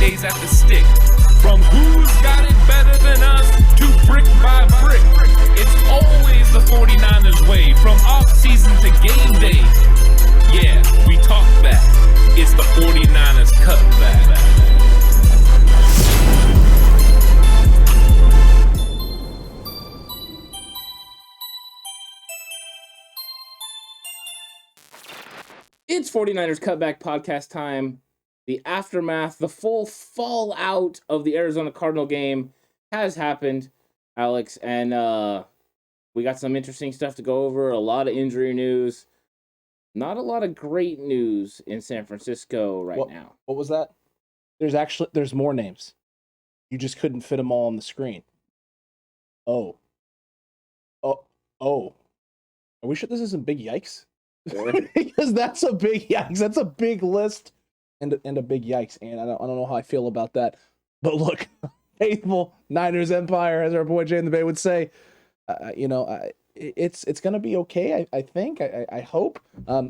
days at the stick. From who's got it better than us to brick by brick. It's always the 49ers way, from off-season to game day. Yeah, we talk back. It's the 49ers Cutback. It's 49ers Cutback podcast time. The aftermath, the full fallout of the Arizona Cardinal game has happened, Alex, and we got some interesting stuff to go over, a lot of injury news, not a lot of great news in San Francisco now. What was that? There's more names. You just couldn't fit them all on the screen. Oh. Are we sure this isn't big yikes? Because that's a big yikes. That's a big list and a big yikes. And I don't know how I feel about that. But look, faithful Niners Empire, as our boy Jay in the Bay would say, it's gonna be okay. I think. I hope.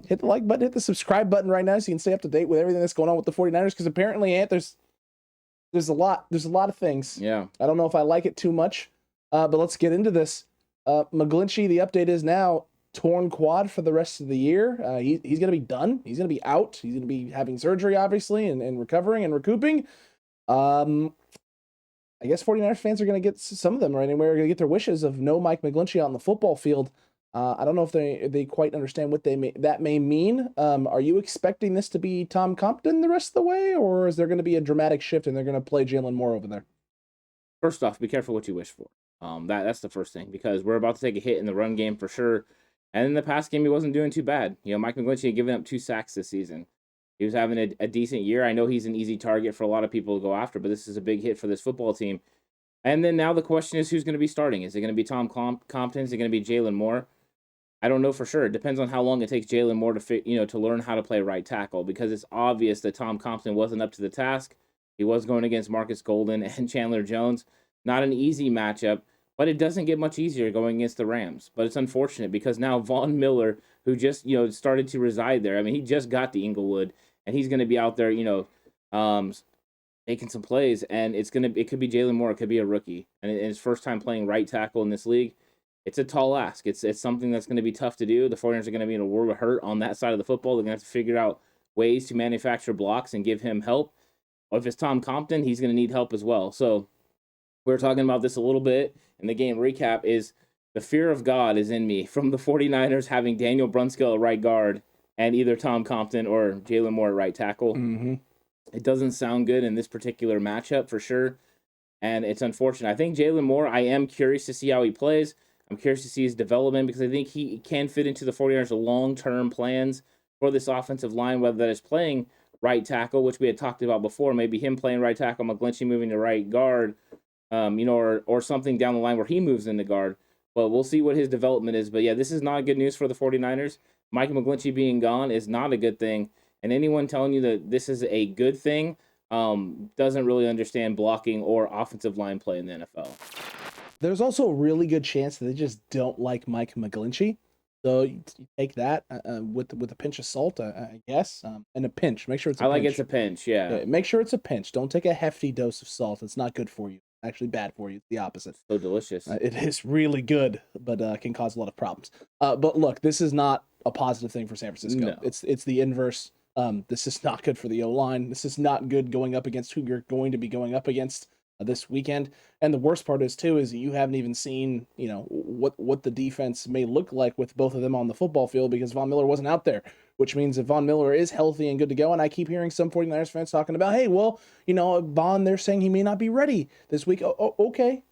Hit the like button, hit the subscribe button right now so you can stay up to date with everything that's going on with the 49ers. Because apparently, Ant, there's a lot of things. Yeah. I don't know if I like it too much. But let's get into this. McGlinchey, the update is now torn quad for the rest of the year. He's going to be done. He's going to be out. He's going to be having surgery, obviously, and recovering and recouping. I guess 49ers fans are going to get, some of them right anyway, are going to get their wishes of no Mike McGlinchey on the football field. I don't know if they quite understand what that may mean. Are you expecting this to be Tom Compton the rest of the way, or is there going to be a dramatic shift and they're going to play Jaylon Moore over there? First off, be careful what you wish for. That's the first thing, because we're about to take a hit in the run game for sure. And in the past game, he wasn't doing too bad. Mike McGlinchey had given up 2 sacks this season. He was having a decent year. I know he's an easy target for a lot of people to go after, but this is a big hit for this football team. And then now the question is, who's going to be starting? Is it going to be Tom Compton? Is it going to be Jaylon Moore? I don't know for sure. It depends on how long it takes Jaylon Moore to learn how to play right tackle, because it's obvious that Tom Compton wasn't up to the task. He was going against Marcus Golden and Chandler Jones. Not an easy matchup. But it doesn't get much easier going against the Rams. But it's unfortunate because now Von Miller, who just, started to reside there. I mean, he just got to Inglewood, and he's going to be out there, making some plays. And it could be Jaylon Moore, it could be a rookie. And his first time playing right tackle in this league. It's a tall ask. It's something that's going to be tough to do. The 49ers are going to be in a world of hurt on that side of the football. They're going to have to figure out ways to manufacture blocks and give him help. Or if it's Tom Compton, he's going to need help as well. So we're talking about this a little bit. And the game recap is the fear of God is in me from the 49ers having Daniel Brunskill at right guard and either Tom Compton or Jaylon Moore at right tackle. Mm-hmm. It doesn't sound good in this particular matchup for sure. And it's unfortunate. I think Jaylon Moore, I am curious to see how he plays. I'm curious to see his development because I think he can fit into the 49ers' long-term plans for this offensive line, whether that is playing right tackle, which we had talked about before, maybe him playing right tackle, McGlinchey moving to right guard, or something down the line where he moves into guard. But we'll see what his development is. But yeah, this is not good news for the 49ers. Mike McGlinchey being gone is not a good thing. And anyone telling you that this is a good thing doesn't really understand blocking or offensive line play in the NFL. There's also a really good chance that they just don't like Mike McGlinchey. So you take that with a pinch of salt, I guess, and a pinch. Make sure it's a pinch. It's a pinch, yeah. Make sure it's a pinch. Don't take a hefty dose of salt. It's not good for you. Actually bad for you. It's the opposite. So delicious. It is really good, but can cause a lot of problems. But look, this is not a positive thing for San Francisco. No. It's the inverse. This is not good for the O-line. This is not good going up against who you're going to be going up against this weekend. And the worst part is you haven't even seen, what the defense may look like with both of them on the football field because Von Miller wasn't out there, which means if Von Miller is healthy and good to go, and I keep hearing some 49ers fans talking about, hey, well, Von, they're saying he may not be ready this week. Okay.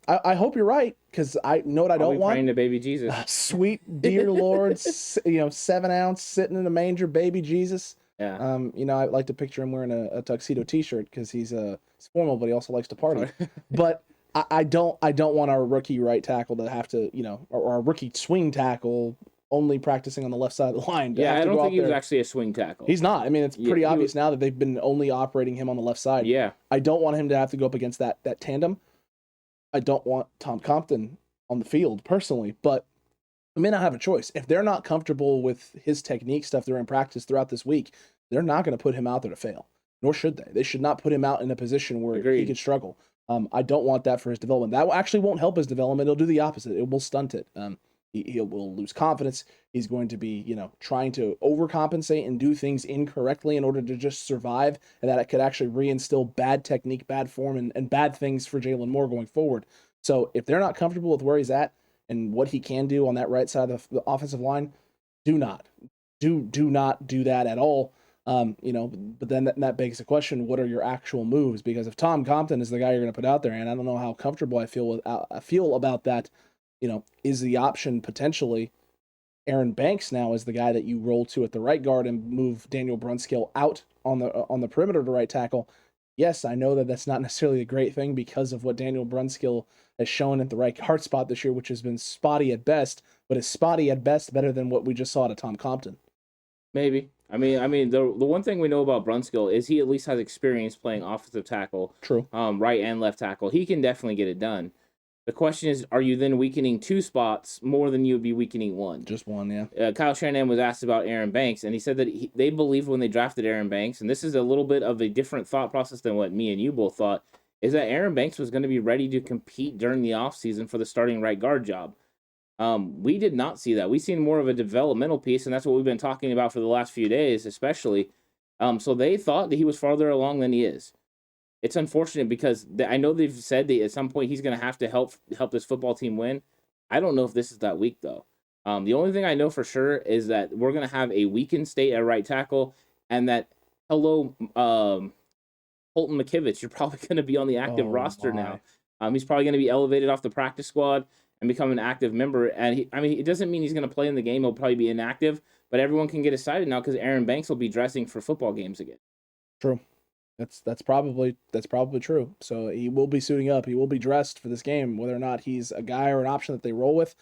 I hope you're right, because I know what I don't want. Praying to baby Jesus. Sweet dear Lord, 7 ounce sitting in a manger, baby Jesus. Yeah. I like to picture him wearing a tuxedo T-shirt because he's formal, but he also likes to party. But I don't want our rookie right tackle to have to, or our rookie swing tackle only practicing on the left side of the line. Yeah, I don't think he was actually a swing tackle. He's not. I mean, it's pretty obvious now that they've been only operating him on the left side. Yeah. I don't want him to have to go up against that tandem. I don't want Tom Compton on the field personally, but I may not have a choice. If they're not comfortable with his technique stuff they're in practice throughout this week, they're not going to put him out there to fail. nor should they. They should not put him out in a position where he Agreed. could struggle. I don't want that for his development. That actually won't help his development. It'll do the opposite. It will stunt it. He will lose confidence. He's going to be, trying to overcompensate and do things incorrectly in order to just survive, and that it could actually reinstill bad technique, bad form, and bad things for Jaylon Moore going forward. So if they're not comfortable with where he's at and what he can do on that right side of the offensive line, do not do that at all. But then that begs the question: what are your actual moves? Because if Tom Compton is the guy you're going to put out there, and I don't know how comfortable I feel about that, is the option potentially Aaron Banks now is the guy that you roll to at the right guard and move Daniel Brunskill out on the perimeter to right tackle. Yes, I know that that's not necessarily a great thing because of what Daniel Brunskill has shown at the right guard spot this year, which has been spotty at best, but is spotty at best better than what we just saw to Tom Compton. Maybe. I mean, the one thing we know about Brunskill is he at least has experience playing offensive tackle. True. Right and left tackle. He can definitely get it done. The question is, are you then weakening two spots more than you would be weakening one? Just one, yeah. Kyle Shanahan was asked about Aaron Banks, and he said that they believed when they drafted Aaron Banks, and this is a little bit of a different thought process than what me and you both thought, is that Aaron Banks was going to be ready to compete during the offseason for the starting right guard job. We did not see that. We seen more of a developmental piece, and that's what we've been talking about for the last few days, especially. So they thought that he was farther along than he is. It's unfortunate because I know they've said that at some point he's going to have to help this football team win. I don't know if this is that week, though. The only thing I know for sure is that we're going to have a weakened state at right tackle, and that, Holton McKivitz, you're probably going to be on the active roster now. He's probably going to be elevated off the practice squad and become an active member. And it doesn't mean he's going to play in the game. He'll probably be inactive, but everyone can get excited now because Aaron Banks will be dressing for football games again. True. That's probably true. So he will be suiting up. He will be dressed for this game. Whether or not he's a guy or an option that they roll with,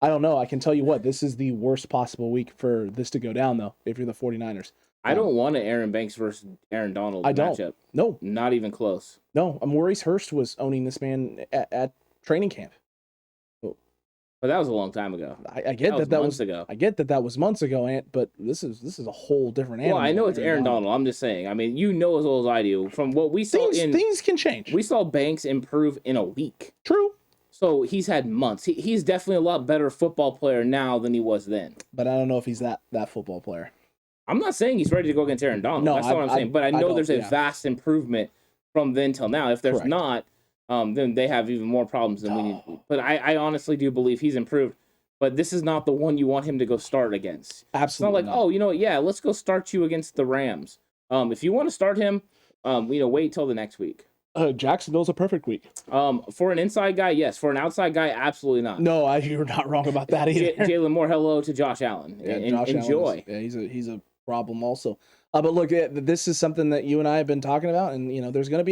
I don't know. I can tell you what, this is the worst possible week for this to go down, though, if you're the 49ers. I don't want an Aaron Banks versus Aaron Donald matchup. No. Not even close. No. Maurice Hurst was owning this man at training camp. But that was a long time ago. I get that months ago. I get that was months ago, but this is a whole different animal. Well, I know it's Aaron Donald. I'm just saying. I mean, as well as I do. From what we saw things can change. We saw Banks improve in a week. True. So he's had months. He's definitely a lot better football player now than he was then. But I don't know if he's that football player. I'm not saying he's ready to go against Aaron Donald. No, that's not what I'm saying. But I know there's a vast improvement from then till now. If there's not, then they have even more problems than we need. But I honestly do believe he's improved. But this is not the one you want him to go start against. Absolutely. It's not like, let's go start you against the Rams. If you want to start him, wait till the next week. Jacksonville's a perfect week. For an inside guy, yes. For an outside guy, absolutely not. No, you're not wrong about that either. Jaylon Moore, hello to Josh Allen. Josh enjoy. Allen he's a problem also. But look, this is something that you and I have been talking about, and there's going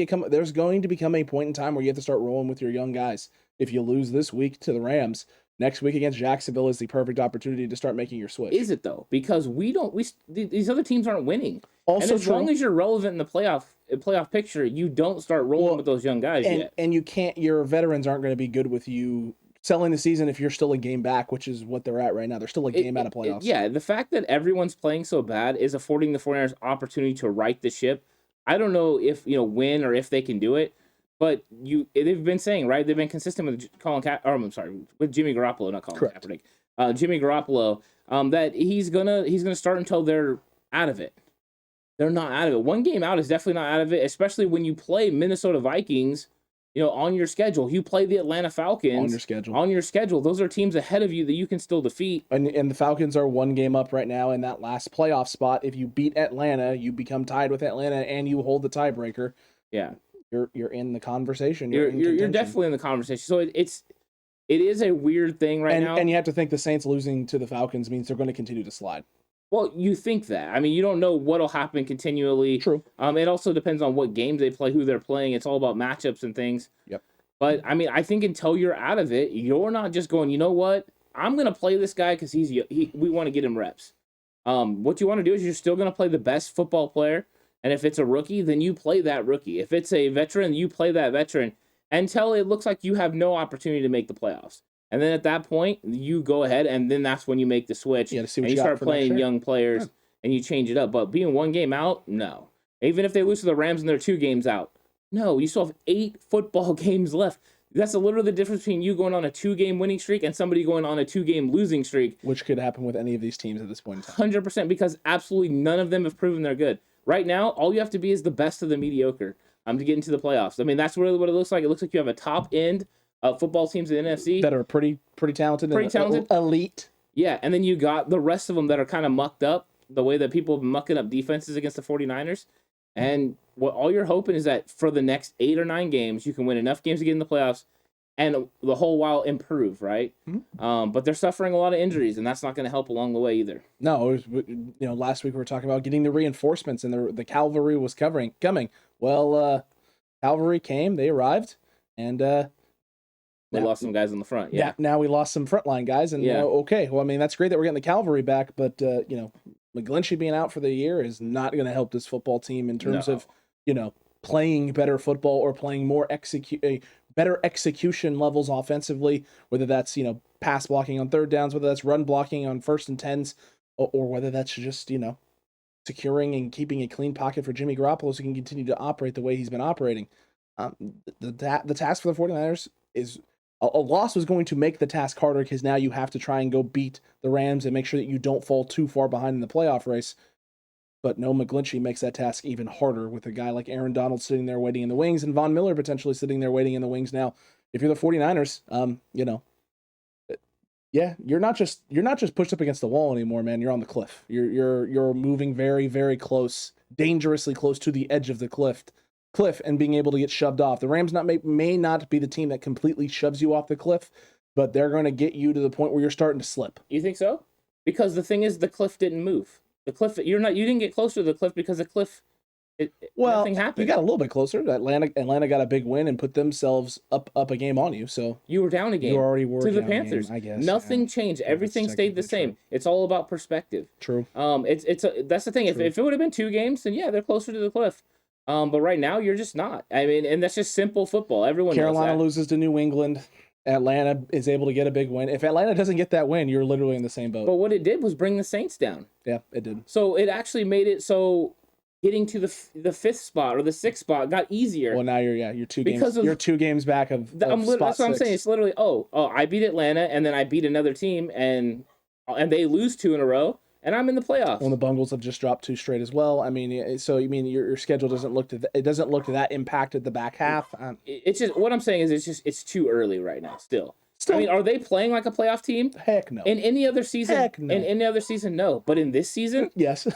to become a point in time where you have to start rolling with your young guys. If you lose this week to the Rams, next week against Jacksonville is the perfect opportunity to start making your switch. Is it though? Because these other teams aren't winning. Also, and as long as you're relevant in the playoff picture, you don't start rolling with those young guys yet. And you can't. Your veterans aren't going to be good with you selling the season if you're still a game back, which is what they're at right now. They're still a game out of playoffs. The fact that everyone's playing so bad is affording the 49ers opportunity to right the ship. I don't know if when or if they can do it. But they've been saying, right? They've been consistent with with Jimmy Garoppolo, not Colin Kaepernick. Jimmy Garoppolo, that he's gonna start until they're out of it. They're not out of it. One game out is definitely not out of it, especially when you play Minnesota Vikings, on your schedule. You play the Atlanta Falcons on your schedule. Those are teams ahead of you that you can still defeat. And the Falcons are one game up right now in that last playoff spot. If you beat Atlanta, you become tied with Atlanta and you hold the tiebreaker. Yeah. You're in the conversation. You're definitely in the conversation. So it is a weird thing now. And you have to think the Saints losing to the Falcons means they're going to continue to slide. Well, you think that. I mean, you don't know what'll happen continually. True. It also depends on what games they play, who they're playing. It's all about matchups and things. Yep. But I mean, I think until you're out of it, you're not just going, you know what? I'm going to play this guy because we want to get him reps. What you want to do is you're still going to play the best football player. And if it's a rookie, then you play that rookie. If it's a veteran, you play that veteran until it looks like you have no opportunity to make the playoffs. And then at that point, you go ahead, and then that's when you make the switch. And you start playing young players, and you change it up. But being one game out, no. Even if they lose to the Rams and they're 2 games out. No, you still have 8 football games left. That's literally the difference between you going on a 2-game winning streak and somebody going on a 2-game losing streak. Which could happen with any of these teams at this point in time. 100%, because absolutely none of them have proven they're good. Right now, all you have to be is the best of the mediocre to get into the playoffs. I mean, that's really what it looks like. It looks like you have a top end of football teams in the NFC. That are pretty talented. Pretty talented. Elite. Yeah, and then you got the rest of them that are kind of mucked up, the way that people have been mucking up defenses against the 49ers. And what all you're hoping is that for the next 8 or 9 games, you can win enough games to get in the playoffs and the whole while improve, right? Mm-hmm. But they're suffering a lot of injuries, and that's not going to help along the way either. No, it was, last week we were talking about getting the reinforcements, and the cavalry was coming. Well, cavalry came, they arrived, and We lost some guys in the front. Yeah. Now we lost some frontline guys, and okay. Well, I mean, that's great that we're getting the cavalry back, but McGlinchey being out for the year is not going to help this football team in terms of playing better football or playing more better execution levels offensively. Whether that's pass blocking on third downs, whether that's run blocking on 1st and 10s, or whether that's just securing and keeping a clean pocket for Jimmy Garoppolo so he can continue to operate the way he's been operating. The task for the 49ers is. A loss was going to make the task harder because now you have to try and go beat the Rams and make sure that you don't fall too far behind in the playoff race. But no, McGlinchey makes that task even harder with a guy like Aaron Donald sitting there waiting in the wings and Von Miller potentially sitting there waiting in the wings. Now, if you're the 49ers, you're not just pushed up against the wall anymore, man. You're on the cliff. You're moving very, very close, dangerously close to the edge of the cliff and being able to get shoved off. The Rams may not be the team that completely shoves you off the cliff, but they're going to get you to the point where you're starting to slip. You think so? Because the thing is, the cliff didn't move. The cliff, you didn't get closer to the cliff because the cliff, nothing happened. You got a little bit closer. Atlanta got a big win and put themselves up a game on you. So you were down a game. You already were to the down Panthers. A game, I guess. Nothing changed. Everything stayed the same. True. It's all about perspective. True. That's the thing. If it would have been 2 games, then they're closer to the cliff. But right now you're just not. I mean, and that's just simple football. Everyone Carolina knows that. loses to New England. Atlanta is able to get a big win. If Atlanta doesn't get that win, you're literally in the same boat. But what it did was bring the Saints down. Yeah, it did. So it actually made it so getting to the 5th spot or the 6th spot got easier. Well, now you're 2 games. You're 2 games back of spot that's what I'm 6. saying. It's literally I beat Atlanta and then I beat another team and they lose 2 in a row. And I'm in the playoffs. Well, the Bungles have just dropped 2 straight as well. I mean, so you mean your schedule doesn't look that impacted the back half. It's just what I'm saying is it's too early right now. Still, I mean, are they playing like a playoff team? Heck no. In any other season? Heck no. In any other season, no. But in this season, yes.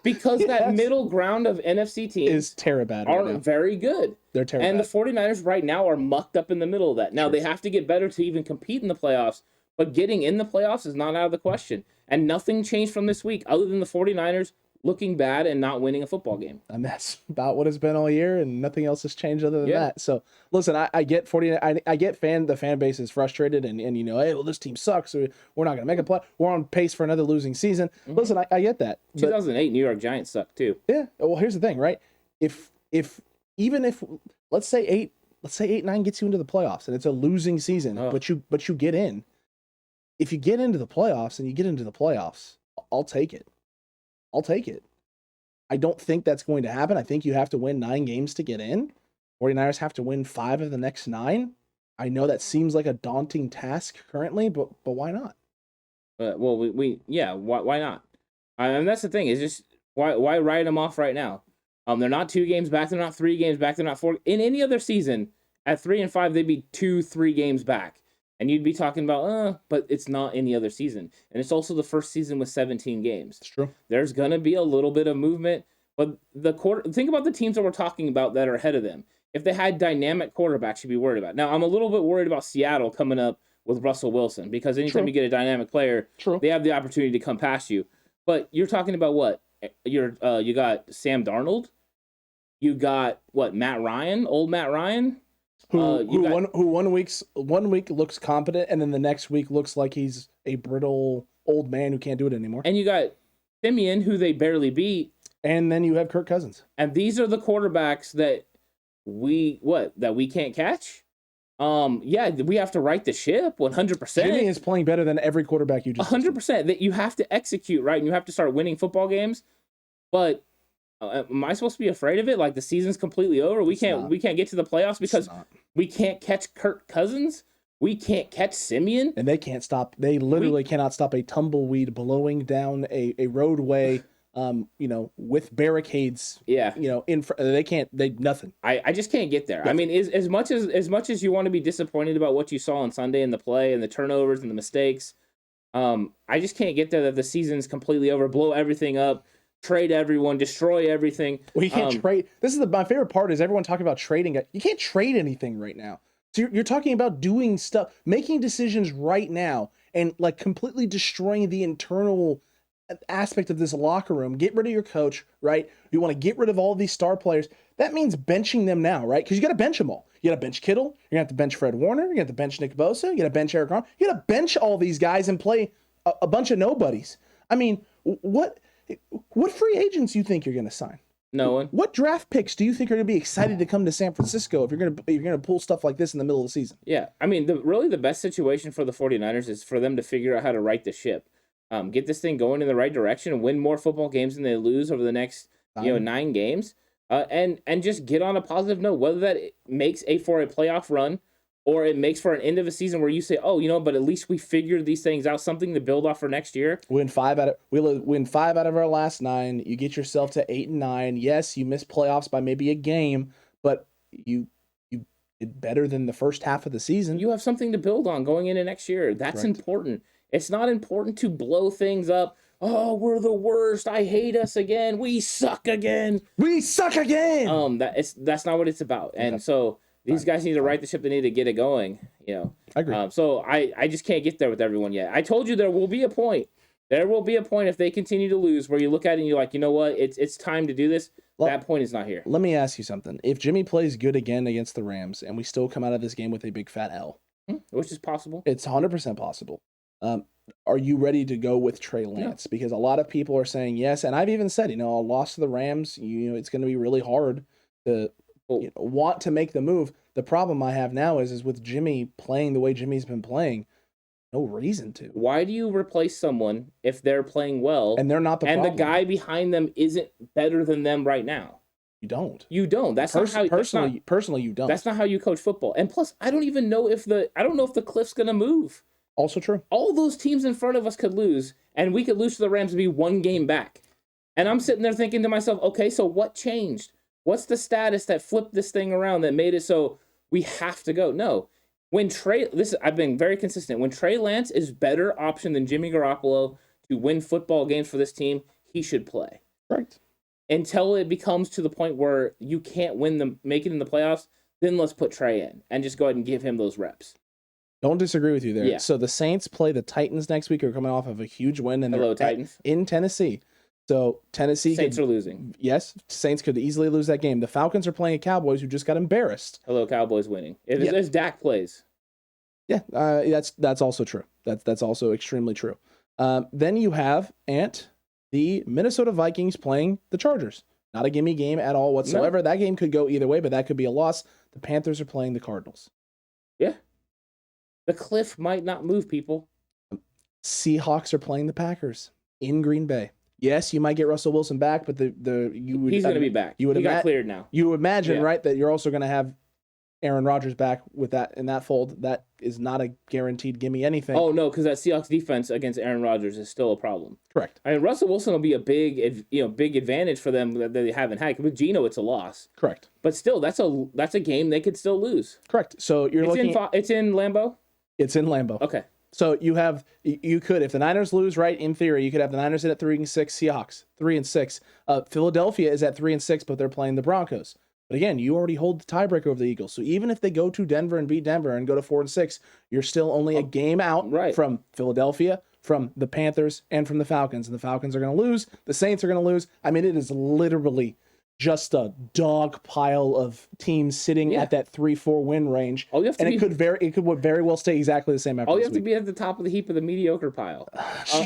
Because that middle ground of NFC teams is terrible. Are very good. They're terrible. And the 49ers right now are mucked up in the middle of that. Now they have to get better to even compete in the playoffs. But getting in the playoffs is not out of the question. And nothing changed from this week other than the 49ers looking bad and not winning a football game. And that's about what it's been all year, and nothing else has changed other than that. So, listen, I get the fan base is frustrated and hey, well, this team sucks. So we're not going to make a play. We're on pace for another losing season. Mm-hmm. Listen, I get that. 2008 New York Giants suck too. Yeah. Well, here's the thing, right? If let's say 8-9 gets you into the playoffs and it's a losing season, but you get in. If you get into the playoffs and you get into the playoffs, I'll take it. I don't think that's going to happen. I think you have to win 9 games to get in. 49ers have to win 5 of the next 9. I know that seems like a daunting task currently, but why not? Why not? And that's the thing. Is just why write them off right now? They're not 2 games back. They're not 3 games back. They're not 4. In any other season, at 3 and 5, they'd be 2-3 games back. And you'd be talking about, but it's not any other season. And it's also the first season with 17 games. It's true. There's going to be a little bit of movement. But think about the teams that we're talking about that are ahead of them. If they had dynamic quarterbacks, you'd be worried about. Now, I'm a little bit worried about Seattle coming up with Russell Wilson. Because anytime you get a dynamic player, they have the opportunity to come past you. But you're talking about what? You got Sam Darnold. You got, Matt Ryan? Old Matt Ryan? Who one week looks competent and then the next week looks like he's a brittle old man who can't do it anymore. And you got Simeon, who they barely beat. And then you have Kirk Cousins. And these are the quarterbacks that we can't catch. We have to right the ship 100%. Jimmy is playing better than every quarterback you just 100%. That you have to execute right, and you have to start winning football games. But Am I supposed to be afraid of it? Like the season's completely over. We can't get to the playoffs because we can't catch Kirk Cousins. We can't catch Simeon. And they can't stop. They literally cannot stop a tumbleweed blowing down a roadway. With barricades. Yeah. They can't. Nothing. I just can't get there. Nothing. I mean, as much as you want to be disappointed about what you saw on Sunday in the play and the turnovers and the mistakes, I just can't get there that the season's completely over. Blow everything up. Trade everyone, destroy everything. Well, you can't trade. This is my favorite part is everyone talking about trading. You can't trade anything right now. So you're talking about doing stuff, making decisions right now, and like completely destroying the internal aspect of this locker room. Get rid of your coach, right? You want to get rid of all of these star players. That means benching them now, right? Because you got to bench them all. You got to bench Kittle. You're going to have to bench Fred Warner. You're going to have to bench Nick Bosa. You got to bench Eric Arm. You got to bench all these guys and play a bunch of nobodies. I mean, what free agents you think you're going to sign? No one. What draft picks do you think are going to be excited to come to San Francisco if you're going to pull stuff like this in the middle of the season? Yeah, I mean, really the best situation for the 49ers is for them to figure out how to right the ship. Get this thing going in the right direction and win more football games than they lose over the next 9 games, and just get on a positive note. Whether that makes for a playoff run or it makes for an end of a season where you say, but at least we figured these things out, something to build off for next year. Win 5 out of our last 9. You get yourself to 8-9. Yes, you missed playoffs by maybe a game, but you did better than the first half of the season. You have something to build on going into next year. That's Correct. Important. It's not important to blow things up. Oh, we're the worst. I hate us again. We suck again. We suck again. That's not what it's about. And so these guys need to right the ship. They need to get it going. I agree. So I just can't get there with everyone yet. I told you there will be a point. There will be a point if they continue to lose where you look at it and you're like, you know what? It's time to do this. That point is not here. Let me ask you something. If Jimmy plays good again against the Rams and we still come out of this game with a big fat L, which is possible. It's 100% possible. Are you ready to go with Trey Lance? Yeah. Because a lot of people are saying yes, and I've even said, a loss to the Rams, it's going to be really hard to want to make the move. The problem I have now is with Jimmy playing the way Jimmy's been playing, no reason to. Why do you replace someone if they're playing well and they're not the problem? And the guy behind them isn't better than them right now? You don't. That's not how personally you don't. That's not how you coach football. And plus, I don't know if the cliff's going to move. Also true. All those teams in front of us could lose, and we could lose to the Rams and be 1 game back. And I'm sitting there thinking to myself, okay, so what changed? What's the status that flipped this thing around that made it so we have to go? No. I've been very consistent. When Trey Lance is better option than Jimmy Garoppolo to win football games for this team, he should play. Right. Until it becomes to the point where you can't make it in the playoffs, then let's put Trey in and just go ahead and give him those reps. Don't disagree with you there. Yeah. So the Saints play the Titans next week. Are coming off of a huge win, and they're Titans in Tennessee. So Tennessee Saints are losing. Yes, Saints could easily lose that game. The Falcons are playing Cowboys, who just got embarrassed. Hello, Cowboys winning. If Dak plays. Yeah, that's also true. That's also extremely true. Then you have the Minnesota Vikings playing the Chargers. Not a gimme game at all whatsoever. No. That game could go either way, but that could be a loss. The Panthers are playing the Cardinals. Yeah. The cliff might not move, people. Seahawks are playing the Packers in Green Bay. Yes, you might get Russell Wilson back, but he's going to be back. He got cleared now. You would imagine, right, that you're also going to have Aaron Rodgers back with that in that fold. That is not a guaranteed gimme anything. Oh no, because that Seahawks defense against Aaron Rodgers is still a problem. Correct. I mean, Russell Wilson will be a big advantage for them that they haven't had. With Geno, it's a loss. Correct. But still, that's a game they could still lose. Correct. So it's in Lambeau. It's in Lambeau. Okay. So you could, if the Niners lose, right, in theory, you could have the Niners in at 3-6, Seahawks 3-6. Philadelphia is at 3-6, but they're playing the Broncos. But again, you already hold the tiebreaker over the Eagles. So even if they go to Denver and beat Denver and go to 4-6, you're still only a game out from Philadelphia, from the Panthers, and from the Falcons. And the Falcons are going to lose. The Saints are going to lose. I mean, it is literally just a dog pile of teams sitting at that 3-4 win range. It could very well stay exactly the same after all you this have week. to be at the top of the heap of the mediocre pile.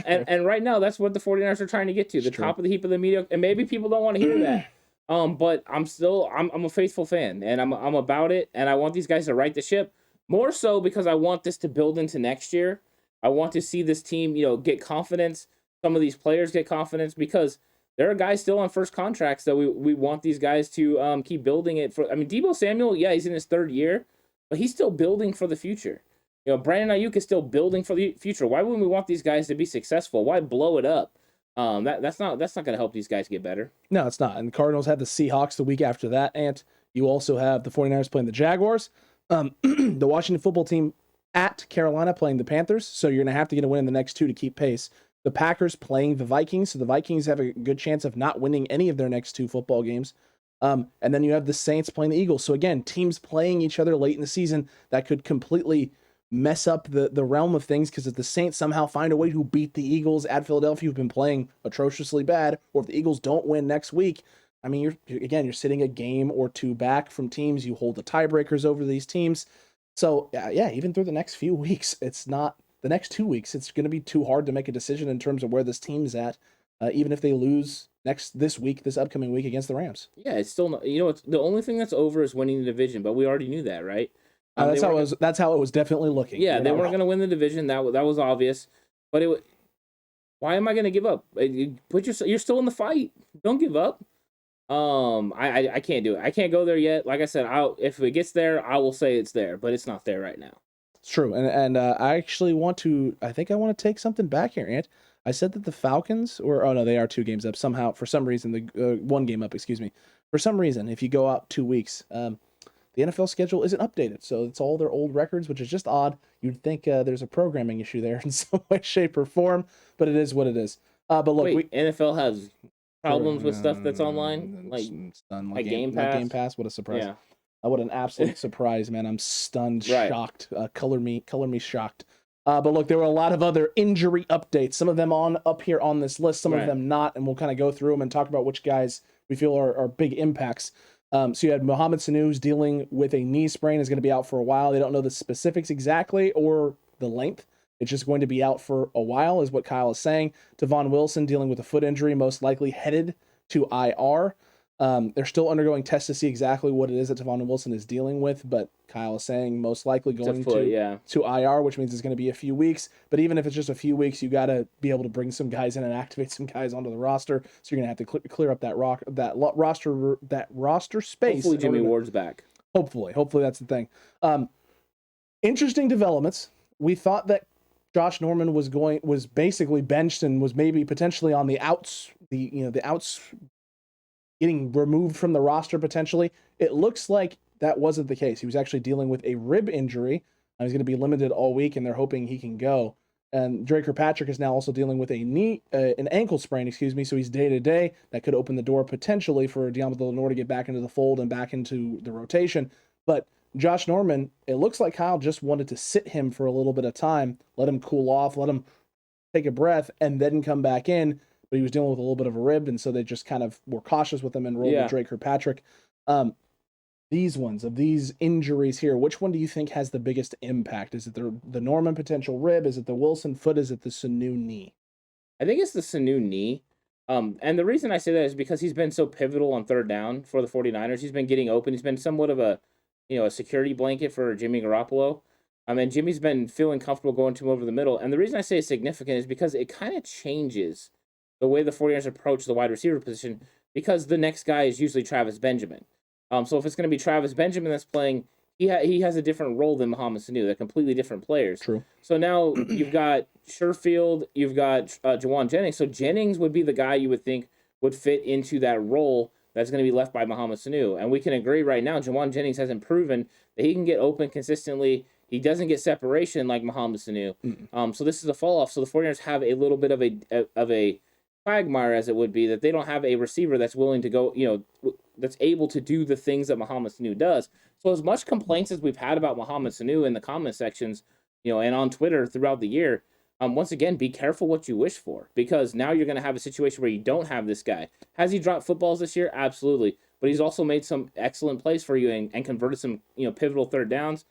And right now, that's what the 49ers are trying to get to, the top of the heap of the mediocre. And maybe people don't want to hear that. But I'm a faithful fan, and I'm about it, and I want these guys to right the ship, more so because I want this to build into next year. I want to see this team, get confidence. Some of these players get confidence, because there are guys still on first contracts that we want these guys to keep building it for. I mean, Deebo Samuel, yeah, he's in his 3rd year, but he's still building for the future. You know, Brandon Ayuk is still building for the future. Why wouldn't we want these guys to be successful? Why blow it up? That's not going to help these guys get better. No, it's not. And the Cardinals have the Seahawks the week after that, and you also have the 49ers playing the Jaguars. The Washington football team at Carolina playing the Panthers, so you're going to have to get a win in the next 2 to keep pace. The Packers playing the Vikings, so the Vikings have a good chance of not winning any of their next 2 football games. And then you have the Saints playing the Eagles. So again, teams playing each other late in the season that could completely mess up the realm of things, because if the Saints somehow find a way to beat the Eagles at Philadelphia, who've been playing atrociously bad, or if the Eagles don't win next week, I mean, you're sitting a game or 2 back from teams. You hold the tiebreakers over these teams. So yeah, even through the next few weeks, it's not the next 2 weeks. It's going to be too hard to make a decision in terms of where this team's at, even if they lose this upcoming week against the Rams. Yeah, it's still not, it's the only thing that's over is winning the division, but we already knew that, right? That's how it was definitely looking. Yeah, they weren't going to win the division. That was obvious. But why am I going to give up? You're still in the fight. Don't give up. I can't do it. I can't go there yet. Like I said, if it gets there, I will say it's there, but it's not there right now. It's true, and I actually want to take something back here, Ant. I said that the Falcons, they are 2 games up somehow. For some reason, the 1 game up. Excuse me. For some reason, if you go out 2 weeks, the NFL schedule isn't updated, so it's all their old records, which is just odd. You'd think there's a programming issue there in some way, shape, or form, but it is what it is. But look, NFL has problems with stuff that's online, like Game Pass. Like Game Pass, what a surprise! Yeah. What an absolute surprise, man! I'm stunned, Right. shocked. Color me shocked. But look, there were a lot of other injury updates. Some of them up here on this list, some of them not, and we'll kind of go through them and talk about which guys we feel are big impacts. So you had Mohamed Sanu, who's dealing with a knee sprain, is going to be out for a while. They don't know the specifics exactly or the length. It's just going to be out for a while, is what Kyle is saying. Tavon Wilson dealing with a foot injury, most likely headed to IR. They're still undergoing tests to see exactly what it is that Tavon Wilson is dealing with, but Kyle is saying most likely going to IR, which means it's going to be a few weeks. But even if it's just a few weeks, you got to be able to bring some guys in and activate some guys onto the roster. So you're going to have to clear up that roster space. Hopefully Jimmy Ward's back. Hopefully that's the thing. Interesting developments. We thought that Josh Norman was basically benched and was maybe potentially on the outs, the outs, getting removed from the roster potentially. It looks like that wasn't the case. He was actually dealing with a rib injury. He's going to be limited all week, and they're hoping he can go. And Drake Kirkpatrick is now also dealing with an ankle sprain, so he's day-to-day. That could open the door potentially for Deontay Lenore to get back into the fold and back into the rotation. But Josh Norman, it looks like Kyle just wanted to sit him for a little bit of time, let him cool off, let him take a breath, and then come back in. But he was dealing with a little bit of a rib, and so they just kind of were cautious with him and rolled with Drake Kirkpatrick. These injuries here, which one do you think has the biggest impact? Is it the Norman potential rib? Is it the Wilson foot? Is it the Sanu knee? I think it's the Sanu knee. And the reason I say that is because he's been so pivotal on 3rd down for the 49ers. He's been getting open. He's been somewhat of a security blanket for Jimmy Garoppolo. And Jimmy's been feeling comfortable going to him over the middle. And the reason I say it's significant is because it kind of changes the way the 49ers approach the wide receiver position, because the next guy is usually Travis Benjamin. So if it's going to be Travis Benjamin that's playing, he has a different role than Mohamed Sanu. They're completely different players. True. So now you've got Sherfield, you've got Jawan Jennings. So Jennings would be the guy you would think would fit into that role that's going to be left by Mohamed Sanu. And we can agree right now, Jawan Jennings hasn't proven that he can get open consistently. He doesn't get separation like Mohamed Sanu. So this is a fall off. So the 49ers have a little bit of a quagmire, as it would be, that they don't have a receiver that's willing to go, that's able to do the things that Mohamed Sanu does. So as much complaints as we've had about Mohamed Sanu in the comment sections, and on Twitter throughout the year, once again, be careful what you wish for, because now you're going to have a situation where you don't have this guy. Has he dropped footballs this year? Absolutely. But he's also made some excellent plays for you and converted some, pivotal 3rd downs.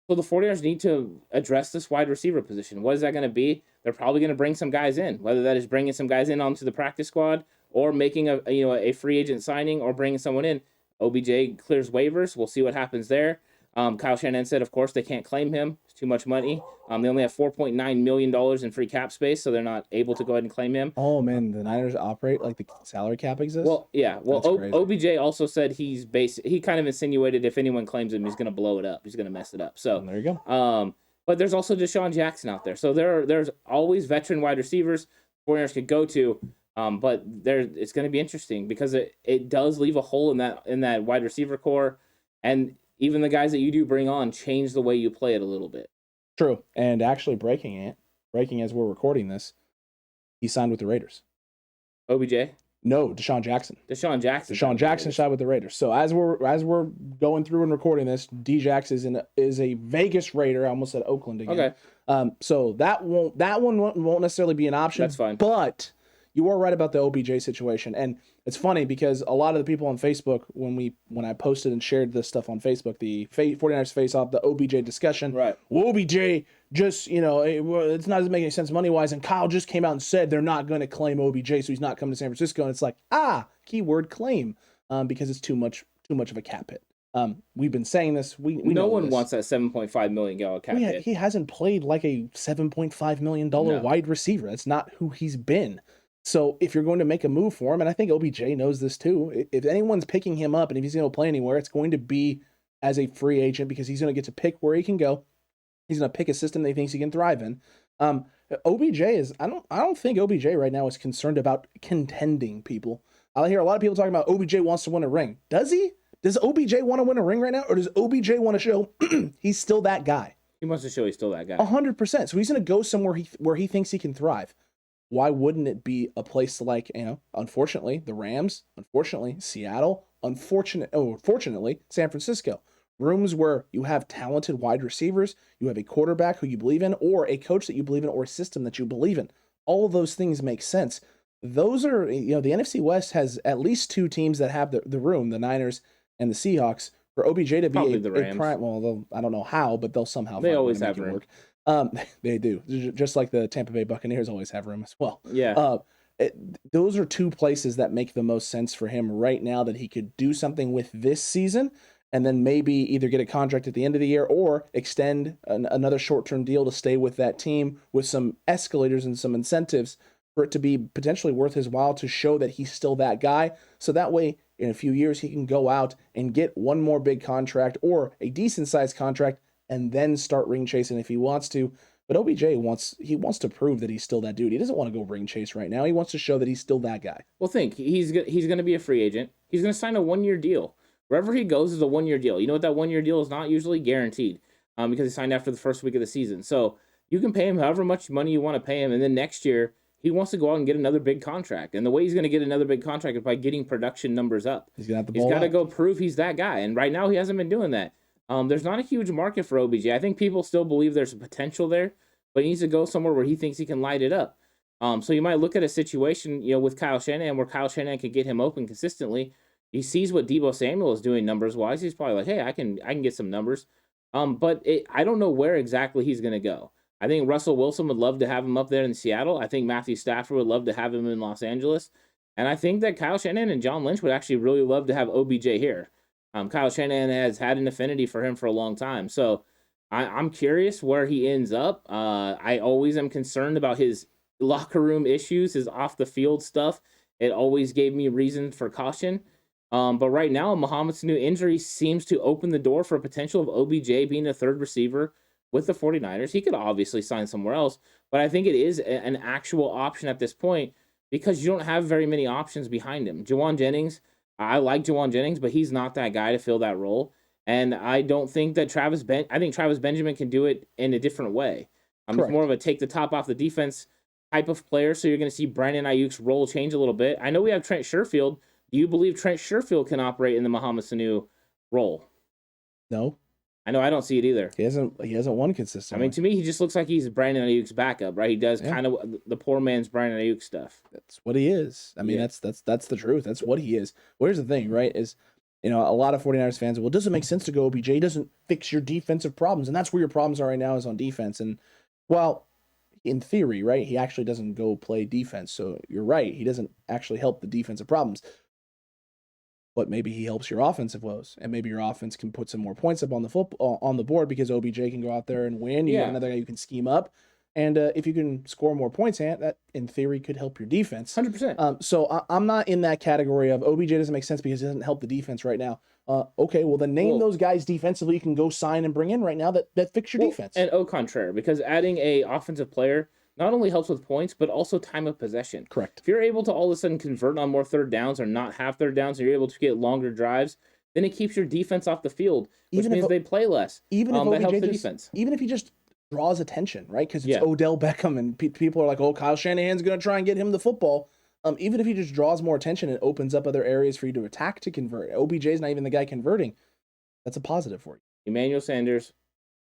So the 49ers need to address this wide receiver position. What is that going to be? They're probably going to bring some guys in, whether that is bringing some guys in onto the practice squad or making a free agent signing or bringing someone in. OBJ clears waivers. We'll see what happens there. Kyle Shanahan said, of course, they can't claim him. It's too much money. They only have $4.9 million in free cap space, so they're not able to go ahead and claim him. Oh, man, the Niners operate like the salary cap exists? Well, yeah. Well, That's crazy. OBJ also said he kind of insinuated if anyone claims him, he's going to blow it up. He's going to mess it up. So there you go. But there's also Deshaun Jackson out there. So there's always veteran wide receivers 49ers could go to. But it's going to be interesting because it does leave a hole in that wide receiver core, and even the guys that you do bring on change the way you play it a little bit. True. And actually breaking as we're recording this, he signed with the Raiders. OBJ? No, Deshaun Jackson. Deshaun Jackson signed with the Raiders. So as we're going through and recording this, D-Jax is a Vegas Raider. I almost said Oakland again. Okay. So that one won't necessarily be an option. That's fine. But you are right about the OBJ situation. And it's funny because a lot of the people on Facebook, when I posted and shared this stuff on Facebook, the 49ers face off, the OBJ discussion. Right. Well, OBJ just, it's not making any sense money-wise. And Kyle just came out and said they're not going to claim OBJ, so he's not coming to San Francisco. And it's like, keyword claim, because it's too much of a cap hit. We've been saying this. We no one this. wants that $7.5 million cap hit. He hasn't played like a $7.5 million wide receiver. That's not who he's been. So if you're going to make a move for him, and I think OBJ knows this too, if anyone's picking him up and if he's going to play anywhere, it's going to be as a free agent because he's going to get to pick where he can go. He's going to pick a system that he thinks he can thrive in. OBJ is, I don't think OBJ right now is concerned about contending people. I hear a lot of people talking about OBJ wants to win a ring. Does he? Does OBJ want to win a ring right now? Or does OBJ want to show he's still that guy? He wants to show he's still that guy. 100%. So he's going to go somewhere where he thinks he can thrive. Why wouldn't it be a place like, unfortunately, the Rams, unfortunately, Seattle, fortunately, San Francisco. Rooms where you have talented wide receivers, you have a quarterback who you believe in, or a coach that you believe in, or a system that you believe in. All of those things make sense. Those are, the NFC West has at least two teams that have the room, the Niners and the Seahawks, for OBJ to be the Rams. prime. Well, I don't know how, but they'll somehow. They always have room. Work. They do, just like the Tampa Bay Buccaneers always have room as well. Yeah. Those are two places that make the most sense for him right now that he could do something with this season and then maybe either get a contract at the end of the year or extend another short-term deal to stay with that team with some escalators and some incentives for it to be potentially worth his while to show that he's still that guy. So that way, in a few years, he can go out and get one more big contract or a decent-sized contract and then start ring chasing if he wants to. But OBJ wants to prove that he's still that dude. He doesn't want to go ring chase right now. He wants to show that he's still that guy. Well, he's going to be a free agent. He's going to sign a 1-year deal. Wherever he goes is a 1-year deal. You know what that 1-year deal is not usually guaranteed because he signed after the first week of the season. So you can pay him however much money you want to pay him, and then next year he wants to go out and get another big contract. And the way he's going to get another big contract is by getting production numbers up. He's got to go prove he's that guy. And right now he hasn't been doing that. There's not a huge market for OBJ. I think people still believe there's a potential there, but he needs to go somewhere where he thinks he can light it up. So you might look at a situation, with Kyle Shanahan where Kyle Shanahan can get him open consistently. He sees what Deebo Samuel is doing numbers-wise. He's probably like, hey, I can get some numbers. But I don't know where exactly he's going to go. I think Russell Wilson would love to have him up there in Seattle. I think Matthew Stafford would love to have him in Los Angeles. And I think that Kyle Shanahan and John Lynch would actually really love to have OBJ here. Kyle Shanahan has had an affinity for him for a long time. So I'm curious where he ends up. I always am concerned about his locker room issues, his off-the-field stuff. It always gave me reason for caution. But right now, Mohamed Sanu injury seems to open the door for a potential of OBJ being a third receiver with the 49ers. He could obviously sign somewhere else, but I think it is an actual option at this point because you don't have very many options behind him. Juwan Jennings, I like Juwan Jennings, but he's not that guy to fill that role. And I don't think that I think Travis Benjamin can do it in a different way. It's more of a take the top off the defense type of player, so you're going to see Brandon Ayuk's role change a little bit. I know we have Trent Sherfield. Do you believe Trent Sherfield can operate in the Mohamed Sanu role? No. I know I don't see it either. He hasn't won consistently. I mean, to me, he just looks like he's Brandon Ayuk's backup, right? He does kind of the poor man's Brandon Ayuk stuff. That's what he is. I mean, that's the truth. That's what he is. Well, here's the thing, right? Is a lot of 49ers fans, well, it doesn't make sense to go OBJ. He doesn't fix your defensive problems, and that's where your problems are right now is on defense. And well, in theory, right, he actually doesn't go play defense. So you're right. He doesn't actually help the defensive problems. but maybe he helps your offensive woes, and maybe your offense can put some more points up on the on the board because OBJ can go out there and win. You got another guy you can scheme up, and if you can score more points, that in theory could help your defense. 100%. So I'm not in that category of OBJ doesn't make sense because it doesn't help the defense right now. Okay, well then name those guys defensively you can go sign and bring in right now that fix your defense. And au contraire, because adding a offensive player not only helps with points, but also time of possession. Correct. If you're able to all of a sudden convert on more third downs or not have third downs, and you're able to get longer drives, then it keeps your defense off the field, which means they play less. Even if that helps OBJ the defense. Even if he just draws attention, right? Because it's Odell Beckham, and people are like, "Oh, Kyle Shanahan's going to try and get him the football." Even if he just draws more attention, it opens up other areas for you to attack to convert. OBJ's not even the guy converting. That's a positive for you. Emmanuel Sanders,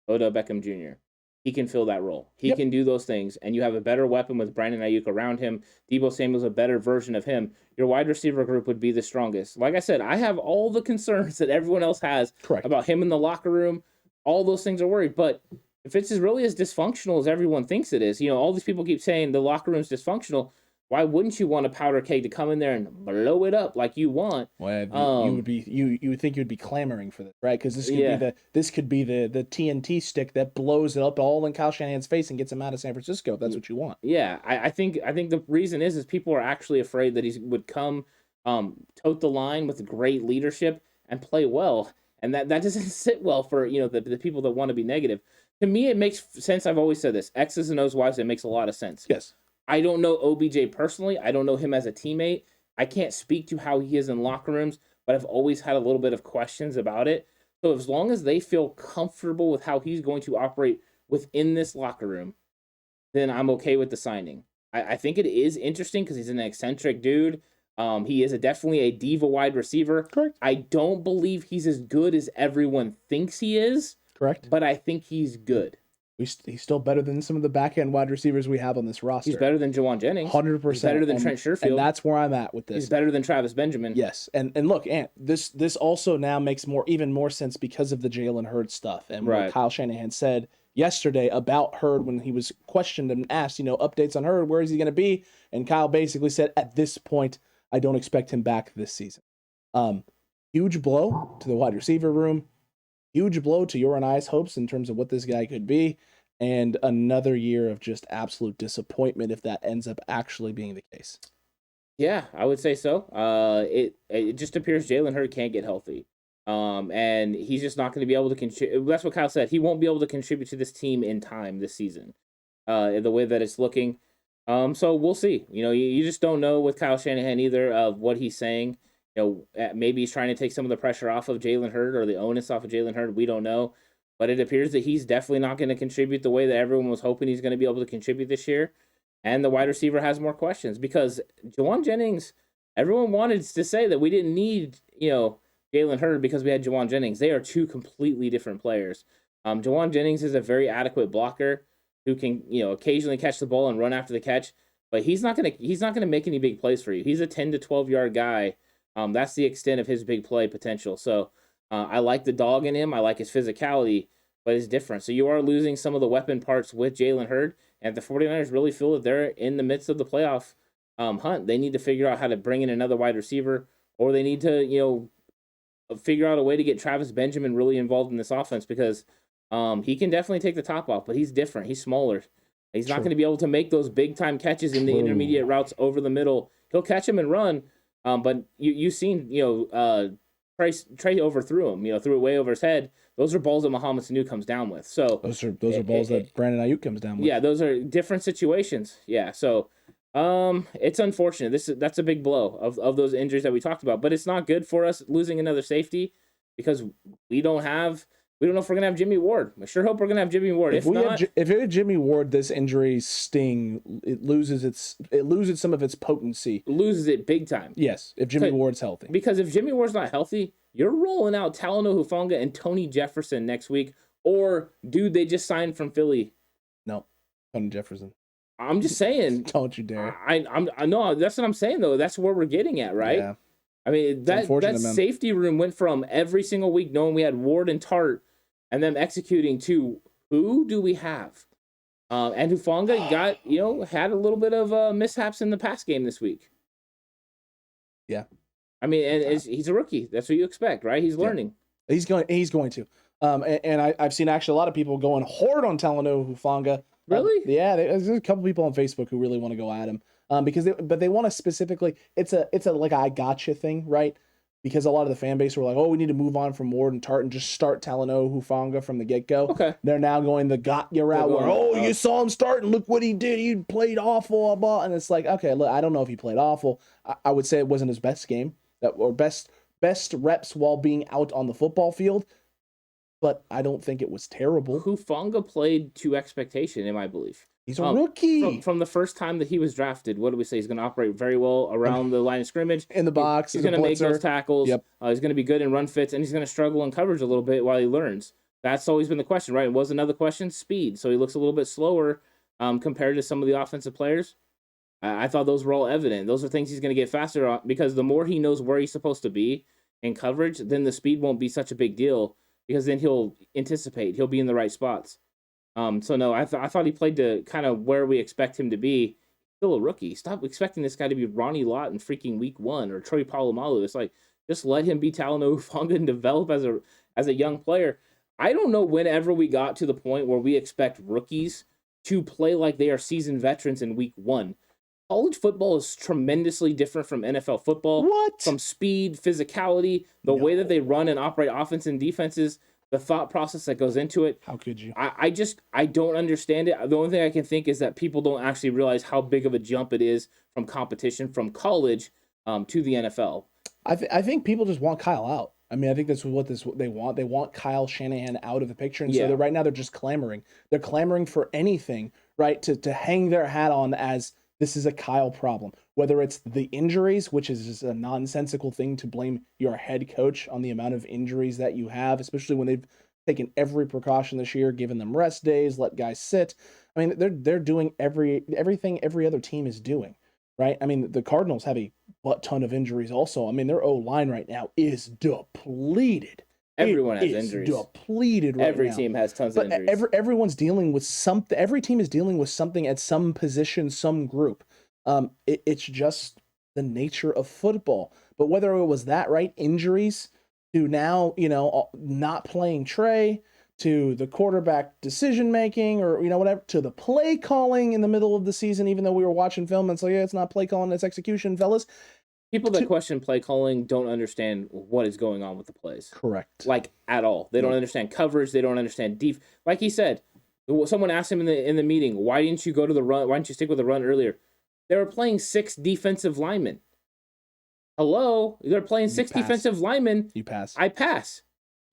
Odell Beckham Jr. He can fill that role. He can do those things, and you have a better weapon with Brandon Ayuk around him. Deebo Samuel's a better version of him. Your wide receiver group would be the strongest. Like I said, I have all the concerns that everyone else has about him in the locker room. All those things are worried, but if it's really as dysfunctional as everyone thinks it is, all these people keep saying the locker room's dysfunctional. Why wouldn't you want a powder keg to come in there and blow it up like you want? Well, you would think you'd be clamoring for this, right? Because this could be the TNT stick that blows it up all in Kyle Shanahan's face and gets him out of San Francisco. If that's what you want. Yeah, I think the reason is people are actually afraid that he would come, tote the line with great leadership and play well, and that doesn't sit well for the people that want to be negative. To me, it makes sense. I've always said this: X's and O's wise, it makes a lot of sense. Yes. I don't know OBJ personally. I don't know him as a teammate. I can't speak to how he is in locker rooms, but I've always had a little bit of questions about it. So as long as they feel comfortable with how he's going to operate within this locker room, then I'm okay with the signing. I think it is interesting because he's an eccentric dude. He is definitely a diva wide receiver. Correct. I don't believe he's as good as everyone thinks he is. Correct. But I think he's good. He's still better than some of the back-end wide receivers we have on this roster. He's better than Jawan Jennings. 100%. He's better than Trent Sherfield. And that's where I'm at with this. He's better than Travis Benjamin. Yes. And look, Ant, this also now makes even more sense because of the Jalen Hurd stuff and what Kyle Shanahan said yesterday about Hurd when he was questioned and asked, updates on Hurd, where is he going to be? And Kyle basically said, at this point, I don't expect him back this season. Huge blow to the wide receiver room. Huge blow to your and I's hopes in terms of what this guy could be. And another year of just absolute disappointment if that ends up actually being the case. Yeah, I would say so. It just appears Jalen Hurd can't get healthy. And he's just not going to be able to contribute. That's what Kyle said. He won't be able to contribute to this team in time this season, the way that it's looking. So we'll see. You just don't know with Kyle Shanahan either of what he's saying. Maybe he's trying to take some of the pressure off of Jalen Hurd or the onus off of Jalen Hurd. We don't know. But it appears that he's definitely not going to contribute the way that everyone was hoping he's going to be able to contribute this year. And the wide receiver has more questions because Jawan Jennings, everyone wanted to say that we didn't need, Jalen Hurd because we had Jawan Jennings. They are two completely different players. Jawan Jennings is a very adequate blocker who can, occasionally catch the ball and run after the catch, but he's not going to make any big plays for you. He's a 10 to 12 yard guy. That's the extent of his big play potential. So I like the dog in him. I like his physicality, but it's different. So you are losing some of the weapon parts with Jalen Hurd, and if the 49ers really feel that they're in the midst of the playoff hunt, they need to figure out how to bring in another wide receiver, or they need to, figure out a way to get Travis Benjamin really involved in this offense because he can definitely take the top off, but he's different. He's smaller. He's not going to be able to make those big-time catches in the intermediate routes over the middle. He'll catch him and run, but you've seen, Trey overthrew him, threw it way over his head. Those are balls that Mohamed Sanu comes down with. So those are balls that Brandon Ayuk comes down with. Yeah, those are different situations. Yeah, so it's unfortunate. That's a big blow of those injuries that we talked about. But it's not good for us losing another safety because we don't know if we're gonna have Jimmy Ward. I sure hope we're gonna have Jimmy Ward. If it had Jimmy Ward, this injury sting it loses some of its potency. Loses it big time. Yes, if Jimmy Ward's healthy. Because if Jimmy Ward's not healthy, you're rolling out Talanoa Hufanga and Tony Jefferson next week, or dude they just signed from Philly. No, Tony Jefferson. I'm just saying. Don't you dare. I know that's what I'm saying though. That's where we're getting at, right? Yeah. I mean that safety room went from every single week knowing we had Ward and Tart, and them executing to who do we have? And Hufanga got had a little bit of mishaps in the pass game this week. Yeah. I mean, and he's a rookie. That's what you expect, right? He's learning. He's going to. I've seen actually a lot of people going hard on Talanoa Hufanga. Really? Yeah, there's a couple people on Facebook who really want to go at him because they want to specifically. It's a like I gotcha thing, right? Because a lot of the fan base were like, oh, we need to move on from Ward and Tart and just start Talanoa Hufanga from the get-go. Okay. They're now going the got you route where, you saw him start and look what he did. He played awful, blah, blah. And it's like, okay, look, I don't know if he played awful. I would say it wasn't his best game or best reps while being out on the football field. But I don't think it was terrible. Hufanga played to expectation, in my belief. He's a rookie. From the first time that he was drafted, what do we say? He's going to operate very well around the line of scrimmage. In the box. He's going to make those tackles. Yep. He's going to be good in run fits, and he's going to struggle in coverage a little bit while he learns. That's always been the question, right? It was another question, speed. So he looks a little bit slower compared to some of the offensive players. I thought those were all evident. Those are things he's going to get faster on because the more he knows where he's supposed to be in coverage, then the speed won't be such a big deal because then he'll anticipate. He'll be in the right spots. So no, I thought he played to kind of where we expect him to be. Still a rookie. Stop expecting this guy to be Ronnie Lott in freaking week 1 or Troy Polamalu. It's like just let him be Talanoa Hufanga and develop as a young player. I don't know whenever we got to the point where we expect rookies to play like they are seasoned veterans in week 1. College football is tremendously different from NFL football. What? From speed, physicality, the way that they run and operate offense and defenses. The thought process that goes into it. How could you? I don't understand it. The only thing I can think is that people don't actually realize how big of a jump it is from competition from college to the NFL. I think people just want Kyle out. I mean, I think that's what they want. They want Kyle Shanahan out of the picture. And so right now they're just clamoring. They're clamoring for anything, right, to hang their hat on as this is a Kyle problem. Whether it's the injuries, which is just a nonsensical thing to blame your head coach on the amount of injuries that you have, especially when they've taken every precaution this year, given them rest days, let guys sit. I mean, they're doing everything every other team is doing, right? I mean, the Cardinals have a butt ton of injuries also. I mean, their O-line right now is depleted. Everyone has injuries. Depleted right now. Every team has tons of injuries. Everyone's dealing with something. Every team is dealing with something at some position, some group. It's just the nature of football. But whether it was that, right, injuries to now, not playing Trey, to the quarterback decision making, or whatever, to the play calling in the middle of the season, even though we were watching film and it's like, yeah, it's not play calling, it's execution, fellas. People that question play calling don't understand what is going on with the plays. Correct. Like at all. They don't understand coverage. They don't understand like he said, someone asked him in the meeting, why didn't you go to the run? Why didn't you stick with the run earlier? They were playing 6 defensive linemen. Hello? They're playing 6 defensive linemen. You pass. I pass.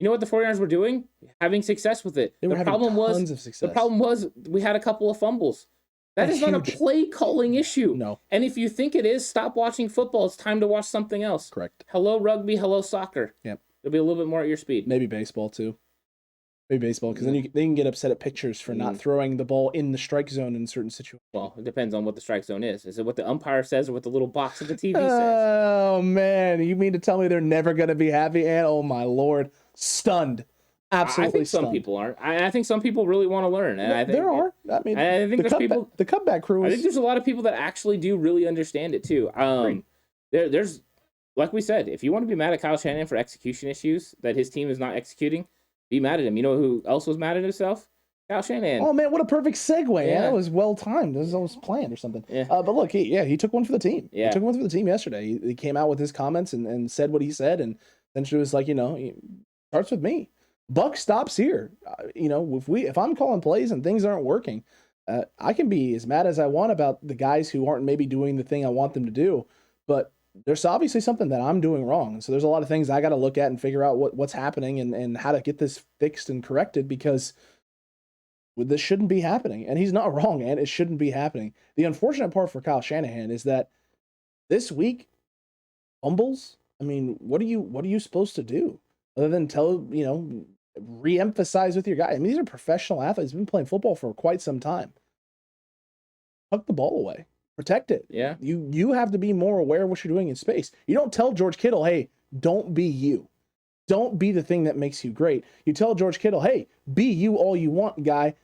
You know what the 49ers were doing? Having success with it. They were having tons of success. The problem was we had a couple of fumbles. That is not a play calling issue. No. And if you think it is, stop watching football. It's time to watch something else. Correct. Hello rugby, hello soccer. Yep. It'll be a little bit more at your speed. Maybe baseball too. Because then they can get upset at pitchers for not throwing the ball in the strike zone in certain situations. Well, it depends on what the strike zone is. Is it what the umpire says or what the little box of the TV says? Oh, man. You mean to tell me they're never going to be happy? And oh, my Lord. Stunned. Absolutely I think stunned. some people aren't. I think some people really want to learn. And I think there are. I mean, I think there's people. The Cutback crew is. I think there's a lot of people that actually do really understand it too. There's, like we said, if you want to be mad at Kyle Shanahan for execution issues that his team is not executing, be mad at him. You know who else was mad at himself? Kyle Shanahan. Oh man, what a perfect segue! Yeah, that was well timed. This was planned or something. Yeah. But look, he took one for the team. Yeah. He took one for the team yesterday. He came out with his comments and said what he said, and then she was like, it starts with me. Buck stops here. If I'm calling plays and things aren't working, I can be as mad as I want about the guys who aren't maybe doing the thing I want them to do, but there's obviously something that I'm doing wrong. And so there's a lot of things I got to look at and figure out what's happening and how to get this fixed and corrected, because this shouldn't be happening. And he's not wrong, and it shouldn't be happening. The unfortunate part for Kyle Shanahan is that this week, fumbles. I mean, what are you supposed to do other than re-emphasize with your guy? I mean, these are professional athletes. They've been playing football for quite some time. Tuck the ball away. Protect it. Yeah. You have to be more aware of what you're doing in space. You don't tell George Kittle, hey, don't be you. Don't be the thing that makes you great. You tell George Kittle, hey, be you all you want, guy,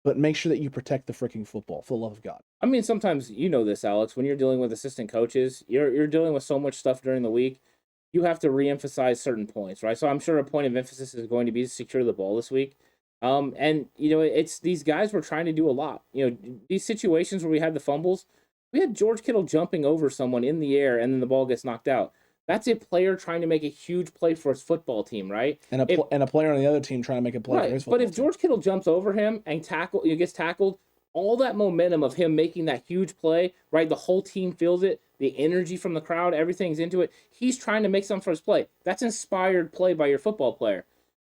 but make sure that you protect the freaking football, for the love of God. I mean, sometimes, this, Alex, when you're dealing with assistant coaches, you're dealing with so much stuff during the week. you have to reemphasize certain points, right? So I'm sure a point of emphasis is going to be to secure the ball this week. And it's these guys were trying to do a lot. These situations where we had the fumbles, we had George Kittle jumping over someone in the air and then the ball gets knocked out. That's a player trying to make a huge play for his football team, right? And a player on the other team trying to make a play for his football team. But if George Kittle jumps over him and gets tackled, all that momentum of him making that huge play, right? The whole team feels it. The energy from the crowd, everything's into it. He's trying to make something for his play. That's inspired play by your football player.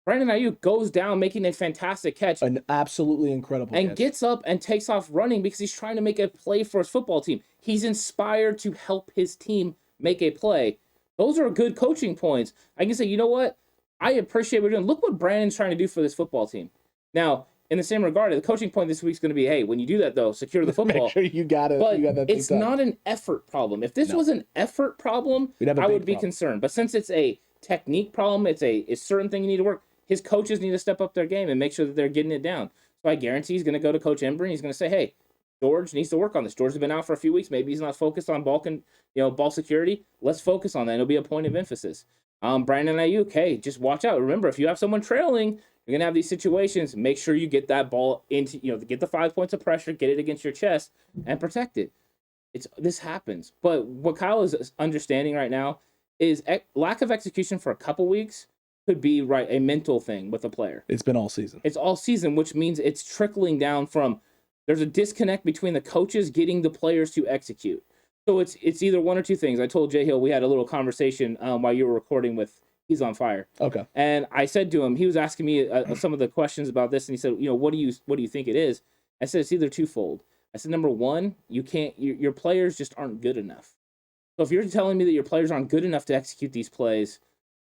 Brandon Ayuk goes down making a fantastic catch. An absolutely incredible and catch. Gets up and takes off running because he's trying to make a play for his football team. He's inspired to help his team make a play. Those are good coaching points. I can say, you know what? I appreciate what we're doing. Look what Brandon's trying to do for this football team. Now, in the same regard, the coaching point this week is going to be, hey, when you do that, though, secure the football. Make sure you got it. But you got that it's not an effort problem. If this was an effort problem, I would be concerned. But since it's a technique problem, it's a certain thing you need to work, his coaches need to step up their game and make sure that they're getting it down. So I guarantee he's going to go to Coach Embry and he's going to say, hey, George needs to work on this. George has been out for a few weeks. Maybe he's not focused on ball security. Let's focus on that. It'll be a point of emphasis. Brandon Ayuk, hey, just watch out. Remember, if you have someone trailing, you're going to have these situations. Make sure you get that ball into, get the 5 points of pressure, get it against your chest, and protect it. This happens. But what Kyle is understanding right now is lack of execution for a couple weeks could be a mental thing with a player. It's been all season. It's all season, which means it's trickling down from there's a disconnect between the coaches getting the players to execute. So it's either one or two things. I told Jay Hill we had a little conversation while you were recording with He's on Fire. Okay. And I said to him, he was asking me some of the questions about this, and he said, what do you think it is? I said it's either twofold. I said, number one, your players just aren't good enough. So if you're telling me that your players aren't good enough to execute these plays,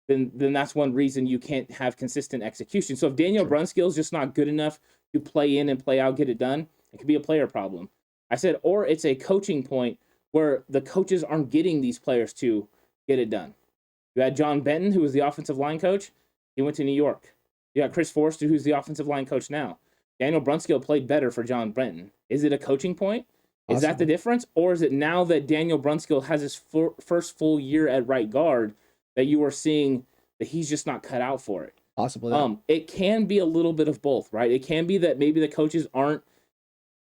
then that's one reason you can't have consistent execution. So if Daniel Brunskill is just not good enough to play in and play out, get it done, it could be a player problem. I said, or it's a coaching point where the coaches aren't getting these players to get it done. You had John Benton, who was the offensive line coach. He went to New York. You got Chris Forster, who's the offensive line coach now. Daniel Brunskill played better for John Benton. Is it a coaching point? Is that the difference? Or is it now that Daniel Brunskill has his first full year at right guard that you are seeing that he's just not cut out for it? Possibly. It can be a little bit of both, right? It can be that maybe the coaches aren't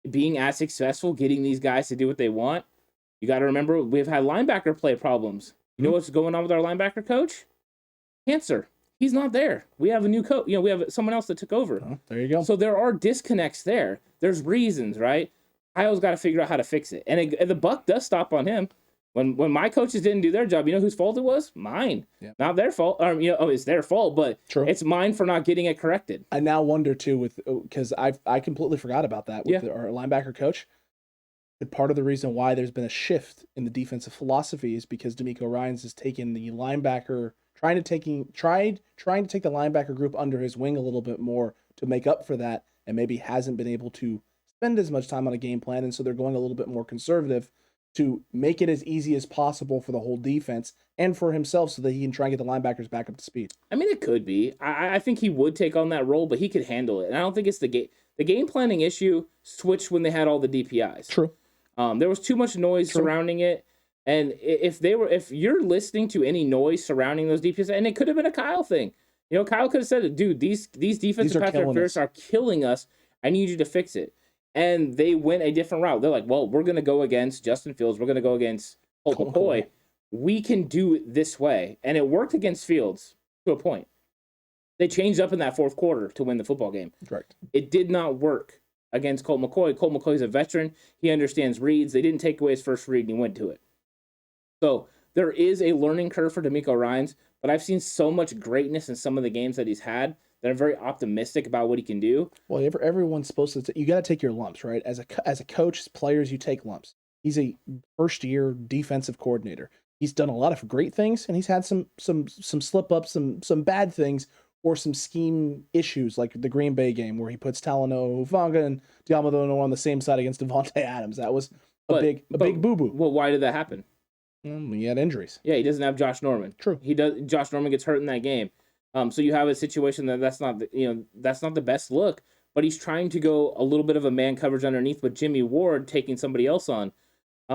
being as successful getting these guys to do what they want. You got to remember, we've had linebacker play problems. You know what's going on with our linebacker coach? Cancer. He's not there. We have a new coach. We have someone else that took over. Oh, there you go. So there are disconnects there. There's reasons, right? Kyle's got to figure out how to fix it. And the buck does stop on him. When my coaches didn't do their job, you know whose fault it was? Mine. Yeah. Not their fault. It's their fault, but it's mine for not getting it corrected. I now wonder too, because I completely forgot about that with our linebacker coach. And part of the reason why there's been a shift in the defensive philosophy is because DeMeco Ryans has taken the linebacker, trying to take the linebacker group under his wing a little bit more to make up for that, and maybe hasn't been able to spend as much time on a game plan, and so they're going a little bit more conservative to make it as easy as possible for the whole defense and for himself so that he can try and get the linebackers back up to speed. I mean, it could be. I think he would take on that role, but he could handle it. And I don't think it's the game planning issue switched when they had all the DPIs. True. There was too much noise surrounding it. And if you're listening to any noise surrounding those DPIs, and it could have been a Kyle thing. Kyle could have said, dude, these defensive pass interference are killing us. I need you to fix it. And they went a different route. They're like, well, we're going to go against Justin Fields. We're going to go against Colt McCoy. We can do it this way. And it worked against Fields to a point. They changed up in that fourth quarter to win the football game. Correct. It did not work against Colt McCoy. Colt McCoy's a veteran. He understands reads. They didn't take away his first read, and he went to it. So there is a learning curve for DeMeco Ryans, but I've seen so much greatness in some of the games that he's had that I'm very optimistic about what he can do. Well, everyone's supposed to. You got to take your lumps, right? As a coach, as players, you take lumps. He's a first-year defensive coordinator. He's done a lot of great things, and he's had some slip-ups, some bad things, or some scheme issues, like the Green Bay game where he puts Talanoa Hufanga and Diamondano on the same side against Devontae Adams. That was a big boo-boo. Well, why did that happen? He had injuries. Yeah, he doesn't have Josh Norman. True. Josh Norman gets hurt in that game. So you have a situation that's not the best look, but he's trying to go a little bit of a man coverage underneath with Jimmy Ward taking somebody else on.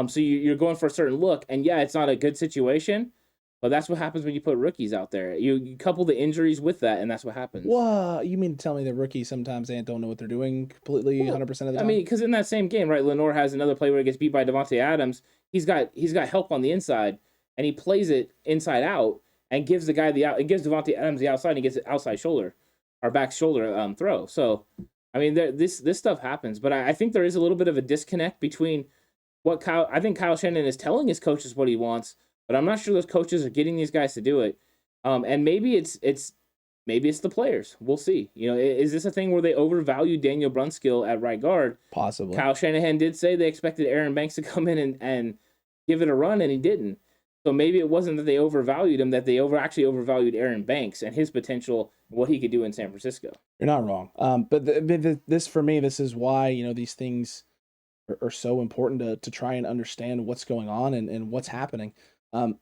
So you're going for a certain look, and yeah, it's not a good situation, But that's what happens when you put rookies out there. You couple the injuries with that, and that's what happens. What? You mean to tell me that rookies sometimes they don't know what they're doing completely 100% of the time? I mean, because in that same game, right, Lenore has another play where he gets beat by Devontae Adams. He's got help on the inside, and he plays it inside out and gives the guy gives Devontae Adams the outside, and he gets the outside shoulder, or back shoulder throw. So, I mean, this stuff happens, but I think there is a little bit of a disconnect between what I think Kyle Shanahan is telling his coaches what he wants, but I'm not sure those coaches are getting these guys to do it. And maybe it's the players. We'll see. Is this a thing where they overvalued Daniel Brunskill at right guard? Possibly. Kyle Shanahan did say they expected Aaron Banks to come in and give it a run, and he didn't. So maybe it wasn't that they overvalued him, that they actually overvalued Aaron Banks and his potential, what he could do in San Francisco. You're not wrong. But this, for me, this is why, these things are so important to try and understand what's going on and what's happening.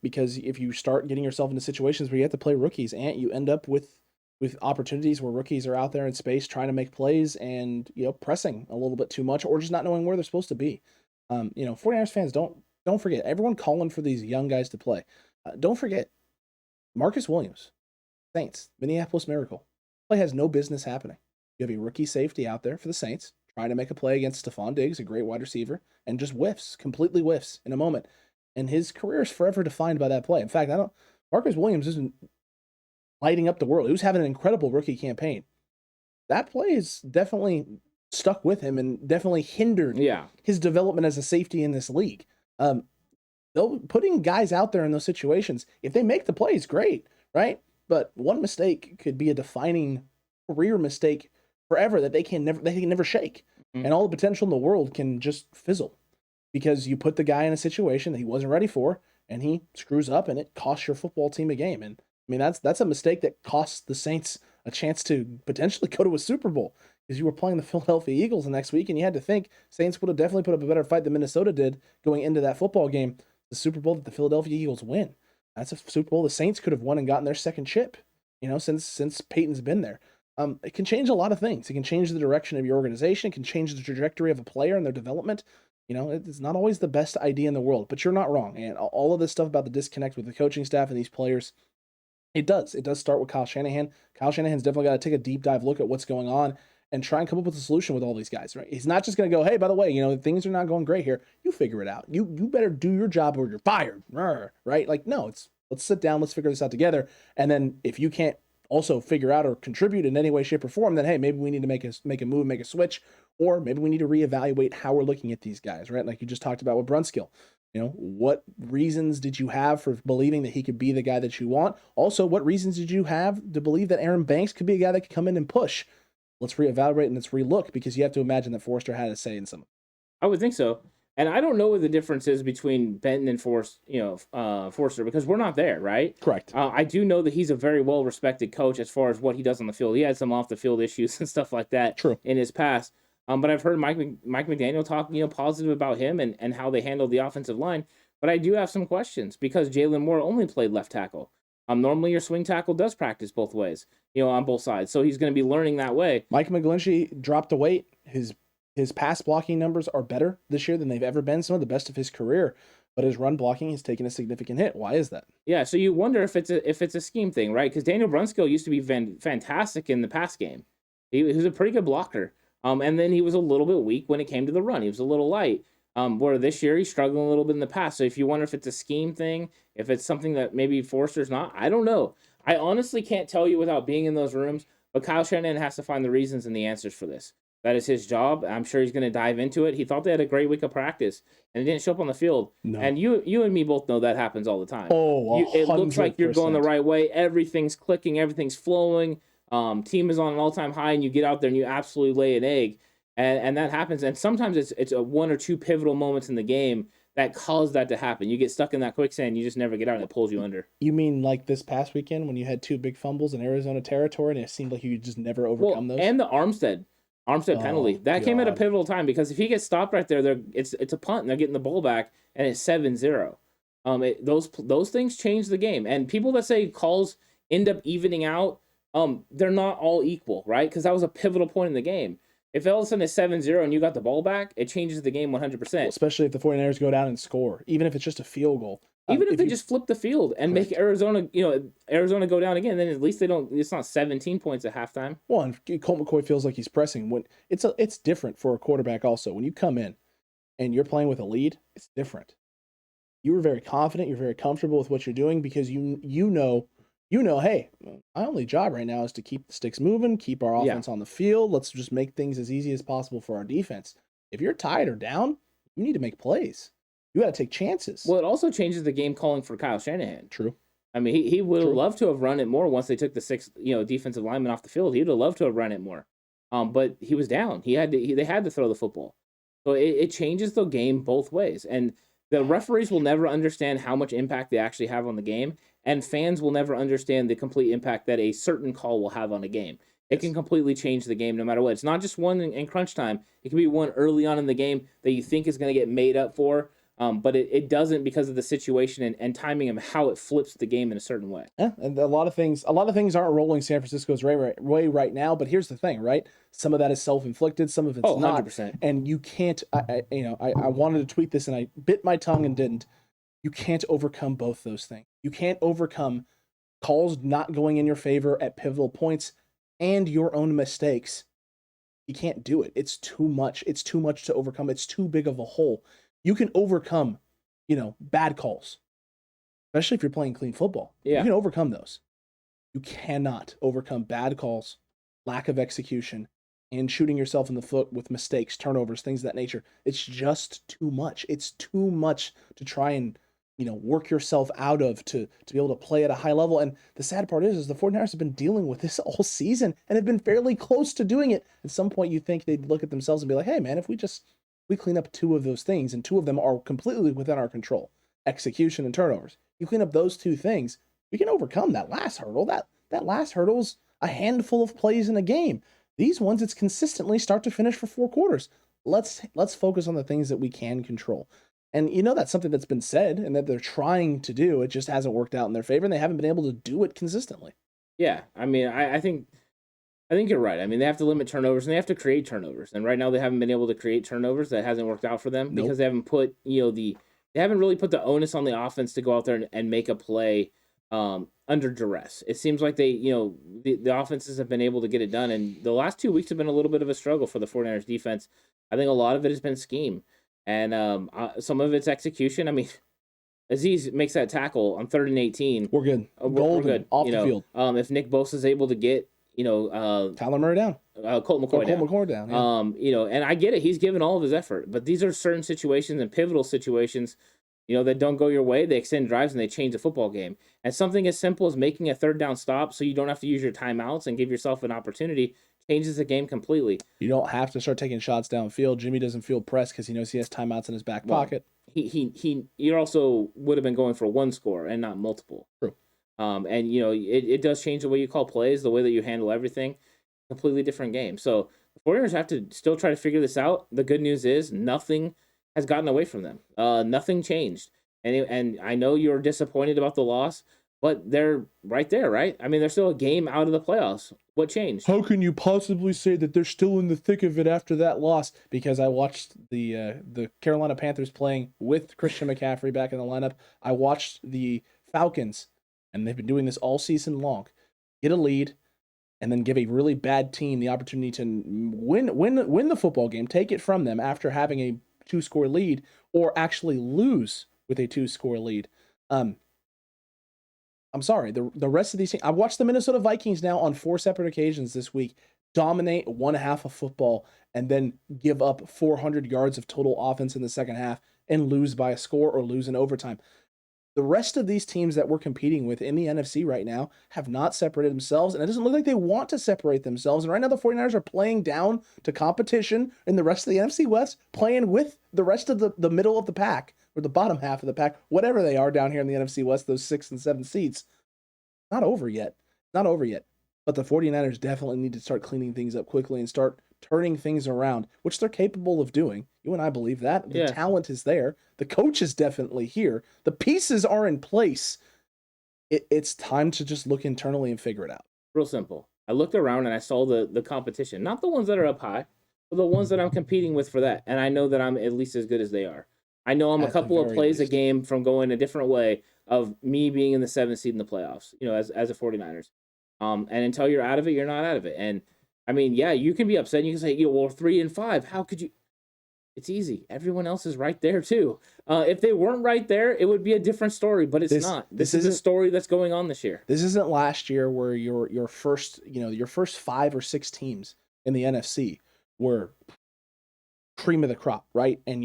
Because if you start getting yourself into situations where you have to play rookies, and you end up with opportunities where rookies are out there in space trying to make plays and, pressing a little bit too much or just not knowing where they're supposed to be. 49ers fans, don't forget, everyone calling for these young guys to play. Don't forget, Marcus Williams, Saints, Minneapolis Miracle. Play has no business happening. You have a rookie safety out there for the Saints trying to make a play against Stephon Diggs, a great wide receiver, and just completely whiffs in a moment. And his career is forever defined by that play. In fact, Marcus Williams isn't lighting up the world. He was having an incredible rookie campaign. That play is definitely stuck with him and definitely hindered his development as a safety in this league. Putting guys out there in those situations, if they make the plays, great, right? But one mistake could be a defining career mistake forever that they can never shake. Mm-hmm. And all the potential in the world can just fizzle because you put the guy in a situation that he wasn't ready for and he screws up and it costs your football team a game. And I mean, that's a mistake that costs the Saints a chance to potentially go to a Super Bowl because you were playing the Philadelphia Eagles the next week and you had to think Saints would have definitely put up a better fight than Minnesota did going into that football game. The Super Bowl that the Philadelphia Eagles win. That's a Super Bowl the Saints could have won and gotten their second chip, since Peyton's been there. It can change a lot of things. It can change the direction of your organization. It can change the trajectory of a player and their development. It's not always the best idea in the world, but you're not wrong. And all of this stuff about the disconnect with the coaching staff and these players, it does start with Kyle Shanahan. Kyle Shanahan's definitely got to take a deep dive look at what's going on and try and come up with a solution with all these guys, right? He's not just going to go, hey, by the way, things are not going great here. You figure it out. You better do your job or you're fired, right? Like, no, let's sit down, let's figure this out together. And then if you can't also figure out or contribute in any way, shape, or form, then, hey, maybe we need to make a move, make a switch, or maybe we need to reevaluate how we're looking at these guys, right? Like you just talked about with Brunskill. What reasons did you have for believing that he could be the guy that you want? Also, what reasons did you have to believe that Aaron Banks could be a guy that could come in and push? Let's reevaluate and let's relook because you have to imagine that Forrester had a say in some. I would think so. And I don't know what the difference is between Benton and Forrester because we're not there, right? Correct. I do know that he's a very well-respected coach as far as what he does on the field. He had some off-the-field issues and stuff like that in his past. But I've heard Mike McDaniel talk, positive about him and how they handled the offensive line. But I do have some questions because Jaylon Moore only played left tackle. Normally your swing tackle does practice both ways, on both sides. So he's going to be learning that way. Mike McGlinchey dropped a weight. His pass blocking numbers are better this year than they've ever been, some of the best of his career. But his run blocking has taken a significant hit. Why is that? Yeah, so you wonder if it's a scheme thing, right? Because Daniel Brunskill used to be fantastic in the pass game. He was a pretty good blocker. And then he was a little bit weak when it came to the run. He was a little light. Where this year he's struggling a little bit in the pass. So if you wonder if it's a scheme thing, if it's something that maybe Forrester's not, I don't know. I honestly can't tell you without being in those rooms, but Kyle Shanahan has to find the reasons and the answers for this. That is his job. I'm sure he's going to dive into it. He thought they had a great week of practice, and it didn't show up on the field. No. And you and me both know that happens all the time. It looks like you're going the right way. Everything's clicking. Everything's flowing. Team is on an all-time high, and you get out there and you absolutely lay an egg. And that happens. And sometimes it's a one or two pivotal moments in the game that cause that to happen. You get stuck in that quicksand. You just never get out, and it pulls you under. You mean like this past weekend when you had two big fumbles in Arizona territory, and it seemed like you could just never overcome those? And the Armstead penalty. That came at a pivotal time because if he gets stopped right there, it's a punt, and they're getting the ball back, and it's 7-0. Those things change the game. And people that say calls end up evening out, they're not all equal, right? Because that was a pivotal point in the game. If all of a sudden it's 7-0 and you got the ball back, it changes the game 100%. Especially if the 49ers go down and score, even if it's just a field goal. Even if they just flip the field and make Arizona go down again, then at least they don't. It's not 17 points at halftime. Well, and Colt McCoy feels like he's pressing. When it's different for a quarterback also. When you come in and you're playing with a lead, it's different. You were very confident. You're very comfortable with what you're doing because you know, hey, my only job right now is to keep the sticks moving, keep our offense on the field. Let's just make things as easy as possible for our defense. If you're tied or down, you need to make plays. You got to take chances. Well, it also changes the game calling for Kyle Shanahan. True. I mean, he would have loved to have run it more once they took the 6, defensive linemen off the field. He would have loved to have run it more. But he was down. They had to throw the football. So it changes the game both ways. And the referees will never understand how much impact they actually have on the game. And fans will never understand the complete impact that a certain call will have on a game. It can completely change the game no matter what. It's not just one in crunch time. It can be one early on in the game that you think is going to get made up for. But it doesn't because of the situation and timing of how it flips the game in a certain way. Yeah, and a lot of things aren't rolling San Francisco's way right now. But here's the thing, right? Some of that is self-inflicted, some of it's not. 100%. And you can't. I wanted to tweet this and I bit my tongue and didn't. You can't overcome both those things. You can't overcome calls not going in your favor at pivotal points and your own mistakes. You can't do it. It's too much. It's too much to overcome. It's too big of a hole. You can overcome, bad calls, especially if you're playing clean football. Yeah. You can overcome those. You cannot overcome bad calls, lack of execution, and shooting yourself in the foot with mistakes, turnovers, things of that nature. It's just too much. It's too much to try and, work yourself out of to be able to play at a high level. And the sad part is the 49ers have been dealing with this all season and have been fairly close to doing it. At some point, you think they'd look at themselves and be like, hey, man, if we clean up 2 of those things, and 2 of them are completely within our control, execution and turnovers. You clean up those 2 things, we can overcome that last hurdle. That last hurdle's a handful of plays in a game. These ones, it's consistently start to finish for 4 quarters. Let's focus on the things that we can control. And that's something that's been said and that they're trying to do. It just hasn't worked out in their favor, and they haven't been able to do it consistently. Yeah, I mean, I think you're right. I mean, they have to limit turnovers and they have to create turnovers. And right now they haven't been able to create turnovers. That hasn't worked out for them because they haven't put, they haven't really put the onus on the offense to go out there and make a play under duress. It seems like they, the offenses have been able to get it done. And the last 2 weeks have been a little bit of a struggle for the 49ers defense. I think a lot of it has been scheme and some of it's execution. I mean, Aziz makes that tackle on 3rd and 18. We're good. We're good. Off the field. If Nick Bosa is able to get, Tyler Murray down. Colt McCoy down. Yeah. And I get it. He's given all of his effort, but these are certain situations and pivotal situations, that don't go your way. They extend drives and they change the football game. And something as simple as making a 3rd down stop so you don't have to use your timeouts and give yourself an opportunity changes the game completely. You don't have to start taking shots downfield. Jimmy doesn't feel pressed because he knows he has timeouts in his back pocket. He also would have been going for 1 score and not multiple. True. And it does change the way you call plays, the way that you handle everything. Completely different game. So the 49ers have to still try to figure this out. The good news is nothing has gotten away from them. Nothing changed. And I know you're disappointed about the loss, but they're right there, right? I mean, they're still a game out of the playoffs. What changed? How can you possibly say that they're still in the thick of it after that loss? Because I watched the Carolina Panthers playing with Christian McCaffrey back in the lineup. I watched the Falcons, and they've been doing this all season long. Get a lead, and then give a really bad team the opportunity to win the football game, take it from them after having a 2-score lead, or actually lose with a 2-score lead. I'm sorry, the rest of these teams, I watched the Minnesota Vikings now on 4 separate occasions this week dominate 1 half of football and then give up 400 yards of total offense in the second half and lose by a score or lose in overtime. The rest of these teams that we're competing with in the NFC right now have not separated themselves, and it doesn't look like they want to separate themselves. And right now the 49ers are playing down to competition in the rest of the NFC West, playing with the rest of the middle of the pack, or the bottom half of the pack, whatever they are down here in the NFC West, those 6 and 7 seats. Not over yet. Not over yet. But the 49ers definitely need to start cleaning things up quickly and start turning things around, which they're capable of doing. You and I believe that. The talent is there. The coach is definitely here. The pieces are in place. It's time to just look internally and figure it out. Real simple. I looked around and I saw the competition, not the ones that are up high, but the ones that I'm competing with for that. And I know that I'm at least as good as they are. I know I'm a At the couple of very plays a least. game from going a different way of me being in the 7th seed in the playoffs, as a 49ers. And until you're out of it, you're not out of it. And I mean, yeah, you can be upset. You can say, well, 3-5. How could you? It's easy. Everyone else is right there too. If they weren't right there, it would be a different story. But it's not. This is a story that's going on this year. This isn't last year where your first 5 or 6 teams in the NFC were cream of the crop, right? And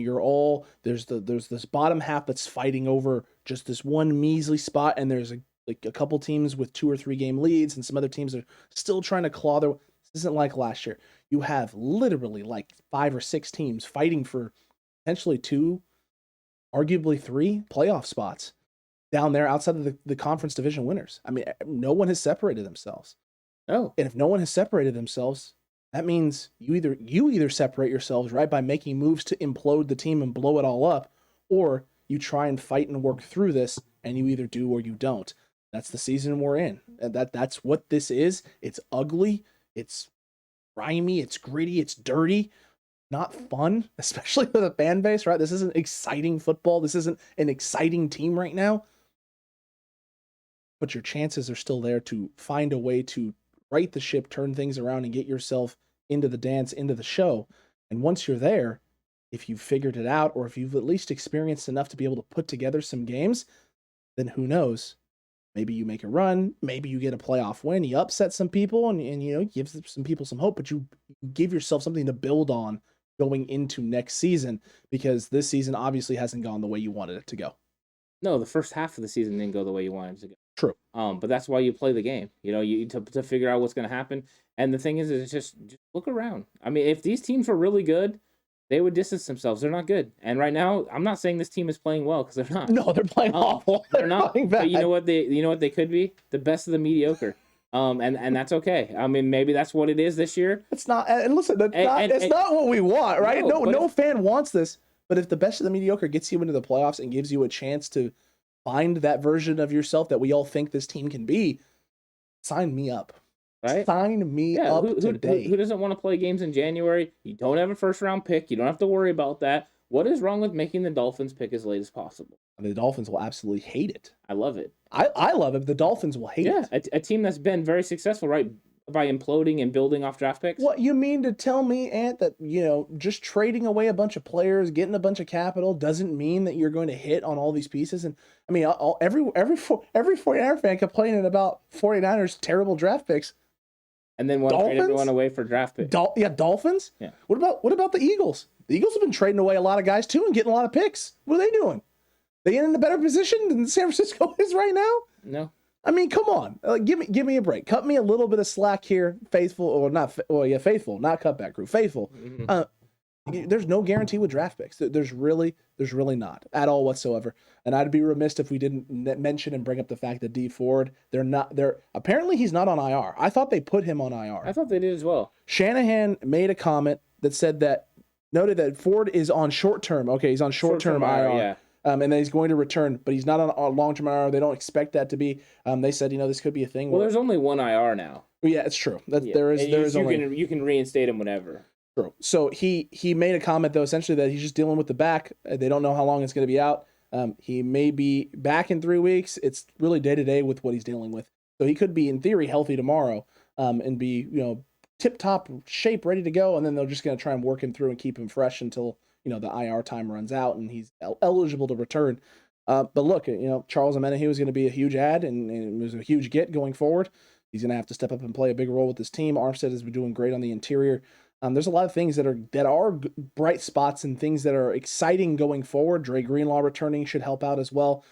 there's this bottom half that's fighting over just this one measly spot, and there's a couple teams with 2 or 3 game leads, and some other teams are still trying to claw their. This isn't like last year. You have literally like 5 or 6 teams fighting for potentially 2, arguably 3 playoff spots down there outside of the conference division winners. I mean, no one has separated themselves. Oh, And if no one has separated themselves, that means you either separate yourselves, right, by making moves to implode the team and blow it all up, or you try and fight and work through this, and you either do or you don't. That's the season we're in. And that's what this is. It's ugly. It's grimy. It's gritty. It's dirty. Not fun, especially with a fan base, right? This isn't exciting football. This isn't an exciting team right now. But your chances are still there to find a way to right the ship, turn things around, and get yourself into the dance, into the show. And once you're there, if you've figured it out, or if you've at least experienced enough to be able to put together some games, then who knows? Maybe you make a run, maybe you get a playoff win, you upset some people, and give some people some hope, but you give yourself something to build on going into next season, because this season obviously hasn't gone the way you wanted it to go. no, the first half of the season didn't go the way you wanted it to go. True. But that's why you play the game. You to figure out what's going to happen. And the thing is just look around. I mean, if these teams were really good, they would distance themselves. They're not good. And right now, I'm not saying this team is playing well, because they're not. No, they're playing awful. They're not. playing But bad. you know what they could be? The best of the mediocre. And that's okay. I mean, maybe that's what it is this year. It's not. And listen, it's not what we want, right? No fan wants this. But if the best of the mediocre gets you into the playoffs and gives you a chance to find that version of yourself that we all think this team can be, sign me up. Right? Sign me up today. Who doesn't want to play games in January? You don't have a first round pick. You don't have to worry about that. What is wrong with making the Dolphins pick as late as possible? The Dolphins will absolutely hate it. I love it. I love it, but the Dolphins will hate it. Yeah, a team that's been very successful, right, by imploding and building off draft picks. What, you mean to tell me, Ant, that, just trading away a bunch of players, getting a bunch of capital doesn't mean that you're going to hit on all these pieces? And I mean, every 49er fan complaining about 49ers terrible draft picks. And then want to trade everyone away for draft picks. Dolphins? Yeah. What about the Eagles? The Eagles have been trading away a lot of guys too and getting a lot of picks. What are they doing? They in a better position than San Francisco is right now? No. I mean, come on. Give me a break. Cut me a little bit of slack here, faithful, or not. Well, yeah, faithful, not cutback crew. Faithful. Mm-hmm. There's no guarantee with draft picks. There's really not at all whatsoever. And I'd be remiss if we didn't mention and bring up the fact that D Ford, apparently he's not on IR. I thought they put him on IR. I thought they did as well. Shanahan made a comment that noted that Ford is on short term. Okay, he's on short term IR. Yeah. And then he's going to return, but he's not on long-term IR. They don't expect that to be. They said, this could be a thing. Well, there's only one IR now. Yeah, it's true. Yeah. There is only. You can reinstate him whenever. True. So he made a comment though, essentially that he's just dealing with the back. They don't know how long it's going to be out. He may be back in 3 weeks. It's really day to day with what he's dealing with. So he could be in theory healthy tomorrow, and be tip top shape, ready to go. And then they're just going to try and work him through and keep him fresh until the IR time runs out and he's eligible to return. But look, Charles Omenihu is going to be a huge add and it was a huge get going forward. He's going to have to step up and play a big role with this team. Armstead has been doing great on the interior. There's a lot of things that are bright spots and things that are exciting going forward. Dre Greenlaw returning should help out as well.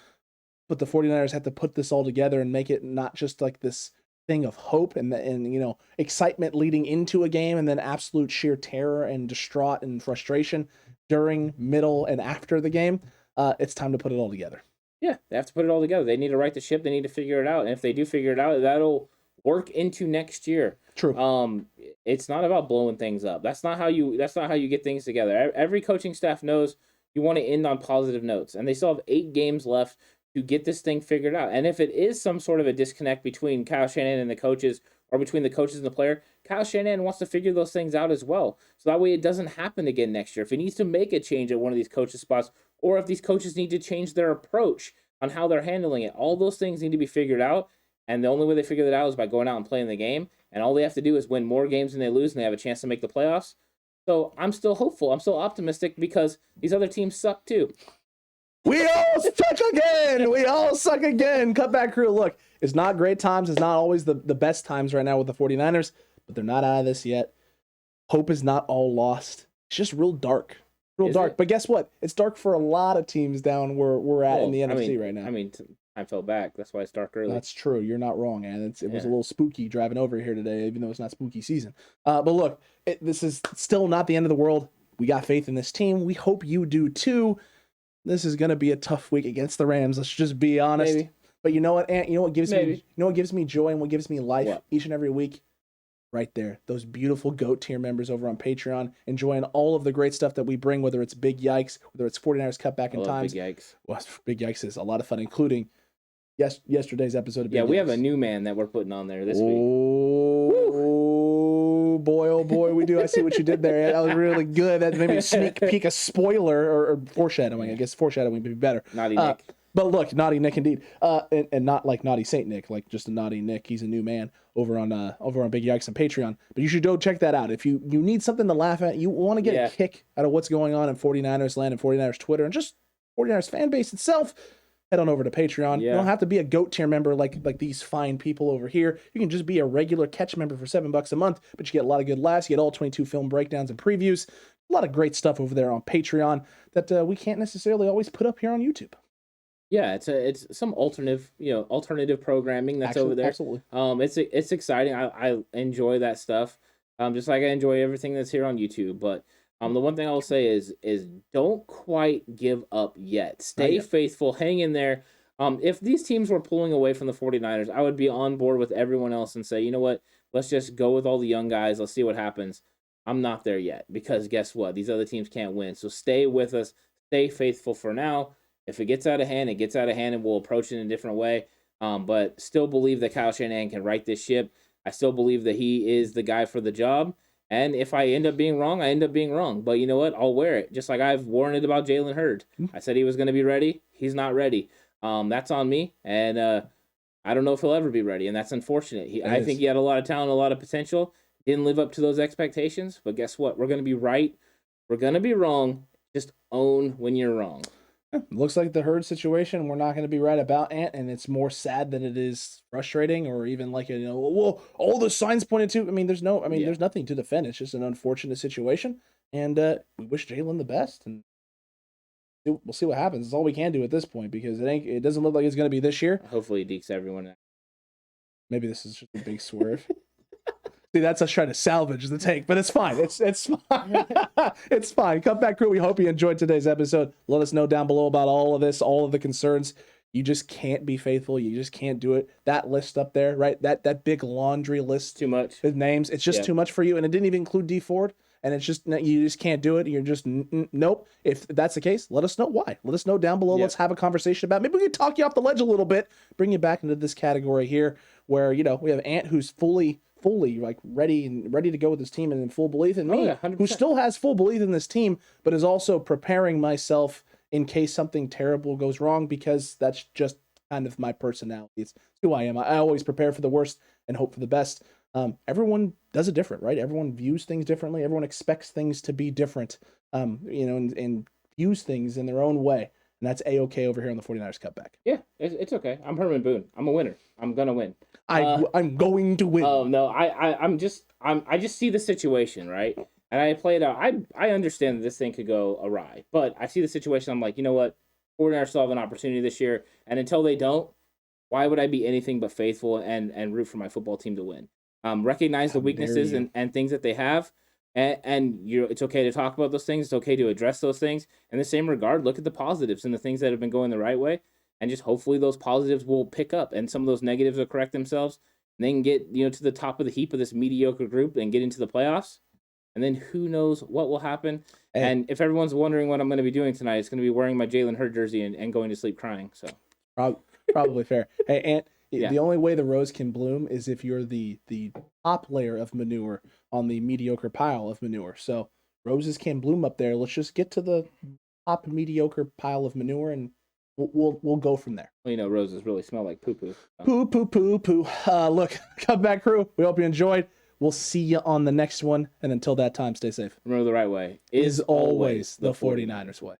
But the 49ers have to put this all together and make it not just like this thing of hope and excitement leading into a game and then absolute sheer terror and distraught and frustration during, middle, and after the game. It's time to put it all together. Yeah, they have to put it all together. They need to right the ship. They need to figure it out. And if they do figure it out, that'll work into next year. True. It's not about blowing things up. That's not how you get things together. Every coaching staff knows you want to end on positive notes, and they still have 8 games left to get this thing figured out. And if it is some sort of a disconnect between Kyle Shanahan and the coaches, or between the coaches and the player, Kyle Shanahan wants to figure those things out as well. So that way it doesn't happen again next year. If he needs to make a change at one of these coaches' spots or if these coaches need to change their approach on how they're handling it. All those things need to be figured out, and the only way they figure that out is by going out and playing the game, and all they have to do is win more games than they lose, and they have a chance to make the playoffs. So I'm still hopeful. I'm still optimistic because these other teams suck too. We all suck again. We all suck again. Cutback crew, look, it's not great times. It's not always the best times right now with the 49ers, but they're not out of this yet. Hope is not all lost. It's just real dark. Real dark. But guess what? It's dark for a lot of teams down where we're at in the NFC right now. I mean, I fell back. That's why it's dark early. That's true. You're not wrong, and it was a little spooky driving over here today, even though it's not spooky season. But look, this is still not the end of the world. We got faith in this team. We hope you do too. This is going to be a tough week against the Rams. Let's just be honest. Maybe. But you know what, Ant? You know what gives me joy and what gives me life each and every week? Right there. Those beautiful GOAT tier members over on Patreon enjoying all of the great stuff that we bring, whether it's Big Yikes, whether it's 49ers Cutback in Times. Big Yikes. Well, Big Yikes is a lot of fun, including yesterday's episode of Big Yikes. We have a new man that we're putting on there this week. Oh, boy, we do. I see what you did there. That was really good. That maybe a sneak peek, a spoiler, or foreshadowing. I guess foreshadowing would be better. Naughty Nick. But look, Naughty Nick indeed. And not like Naughty Saint Nick, like just a Naughty Nick. He's a new man over on Big Yikes on Patreon. But you should go check that out. If you need something to laugh at, you want to get a kick out of what's going on in 49ers land and 49ers Twitter and just 49ers fan base itself, head on over to Patreon. You don't have to be a GOAT tier member like these fine people over here. You can just be a regular catch member for $7 a month, but you get a lot of good laughs. You get all 22 film breakdowns and previews. A lot of great stuff over there on Patreon that we can't necessarily always put up here on YouTube. Yeah, it's some alternative programming that's over there. Absolutely. It's exciting. I enjoy that stuff. Just like I enjoy everything that's here on YouTube. But the one thing I'll say is don't quite give up yet. Stay faithful. Hang in there. If these teams were pulling away from the 49ers, I would be on board with everyone else and say, you know what? Let's just go with all the young guys. Let's see what happens. I'm not there yet because guess what? These other teams can't win. So stay with us. Stay faithful for now. If it gets out of hand, it gets out of hand, and we'll approach it in a different way. But still believe that Kyle Shanahan can right this ship. I still believe that he is the guy for the job. And if I end up being wrong, I end up being wrong. But you know what? I'll wear it. Just like I've worn it about Jalen Hurd. I said he was going to be ready. He's not ready. That's on me. And I don't know if he'll ever be ready. And that's unfortunate. I think he had a lot of talent, a lot of potential. Didn't live up to those expectations. But guess what? We're going to be right. We're going to be wrong. Just own when you're wrong. Looks like the Hurd situation we're not going to be right about, Ant, and it's more sad than it is frustrating or even like, well, all the signs pointed to. I mean, there's nothing to defend. It's just an unfortunate situation, and we wish Jaylon the best, and we'll see what happens. It's all we can do at this point because it doesn't look like it's going to be this year. Hopefully, he dekes everyone. Maybe this is just a big swerve. See, that's us trying to salvage the take, but it's fine. It's fine. It's fine. Cutback crew, we hope you enjoyed today's episode. Let us know down below about all of this, all of the concerns. You just can't be faithful. You just can't do it. That list up there, right? That big laundry list. Too much. With names. It's just too much for you. And it didn't even include D Ford. And it's just, you just can't do it. You're just, nope. If that's the case, let us know why. Let us know down below. Let's have a conversation about maybe we can talk you off the ledge a little bit, bring you back into this category here where, we have Ant who's fully like ready to go with this team and in full belief in me, who still has full belief in this team, but is also preparing myself in case something terrible goes wrong because that's just kind of my personality. It's who I am. I always prepare for the worst and hope for the best. Everyone does it different, right? Everyone views things differently. Everyone expects things to be different, and views things in their own way. And that's A-okay over here on the 49ers Cutback. Yeah, it's okay. I'm Herman Boone. I'm a winner. I'm gonna win. I'm going to win. Oh no, I just see the situation, right? And I play it out. I understand that this thing could go awry, but I see the situation. I'm like, you know what? 49ers still have an opportunity this year, and until they don't, why would I be anything but faithful and root for my football team to win? Recognize the weaknesses and things that they have. And it's okay to talk about those things. It's okay to address those things. In the same regard, look at the positives and the things that have been going the right way. And just hopefully those positives will pick up and some of those negatives will correct themselves. And they can get to the top of the heap of this mediocre group and get into the playoffs. And then who knows what will happen. And if everyone's wondering what I'm going to be doing tonight, it's going to be wearing my Jalen Hurd jersey and going to sleep crying. So probably fair. Hey, Ant, the only way the rose can bloom is if you're the top layer of manure on the mediocre pile of manure. So roses can bloom up there. Let's just get to the top mediocre pile of manure, and we'll go from there. Well, roses really smell like poo-poo. So. Poo. Look, Cutback crew, we hope you enjoyed. We'll see you on the next one. And until that time, stay safe. Remember, the right way is always the 49ers way.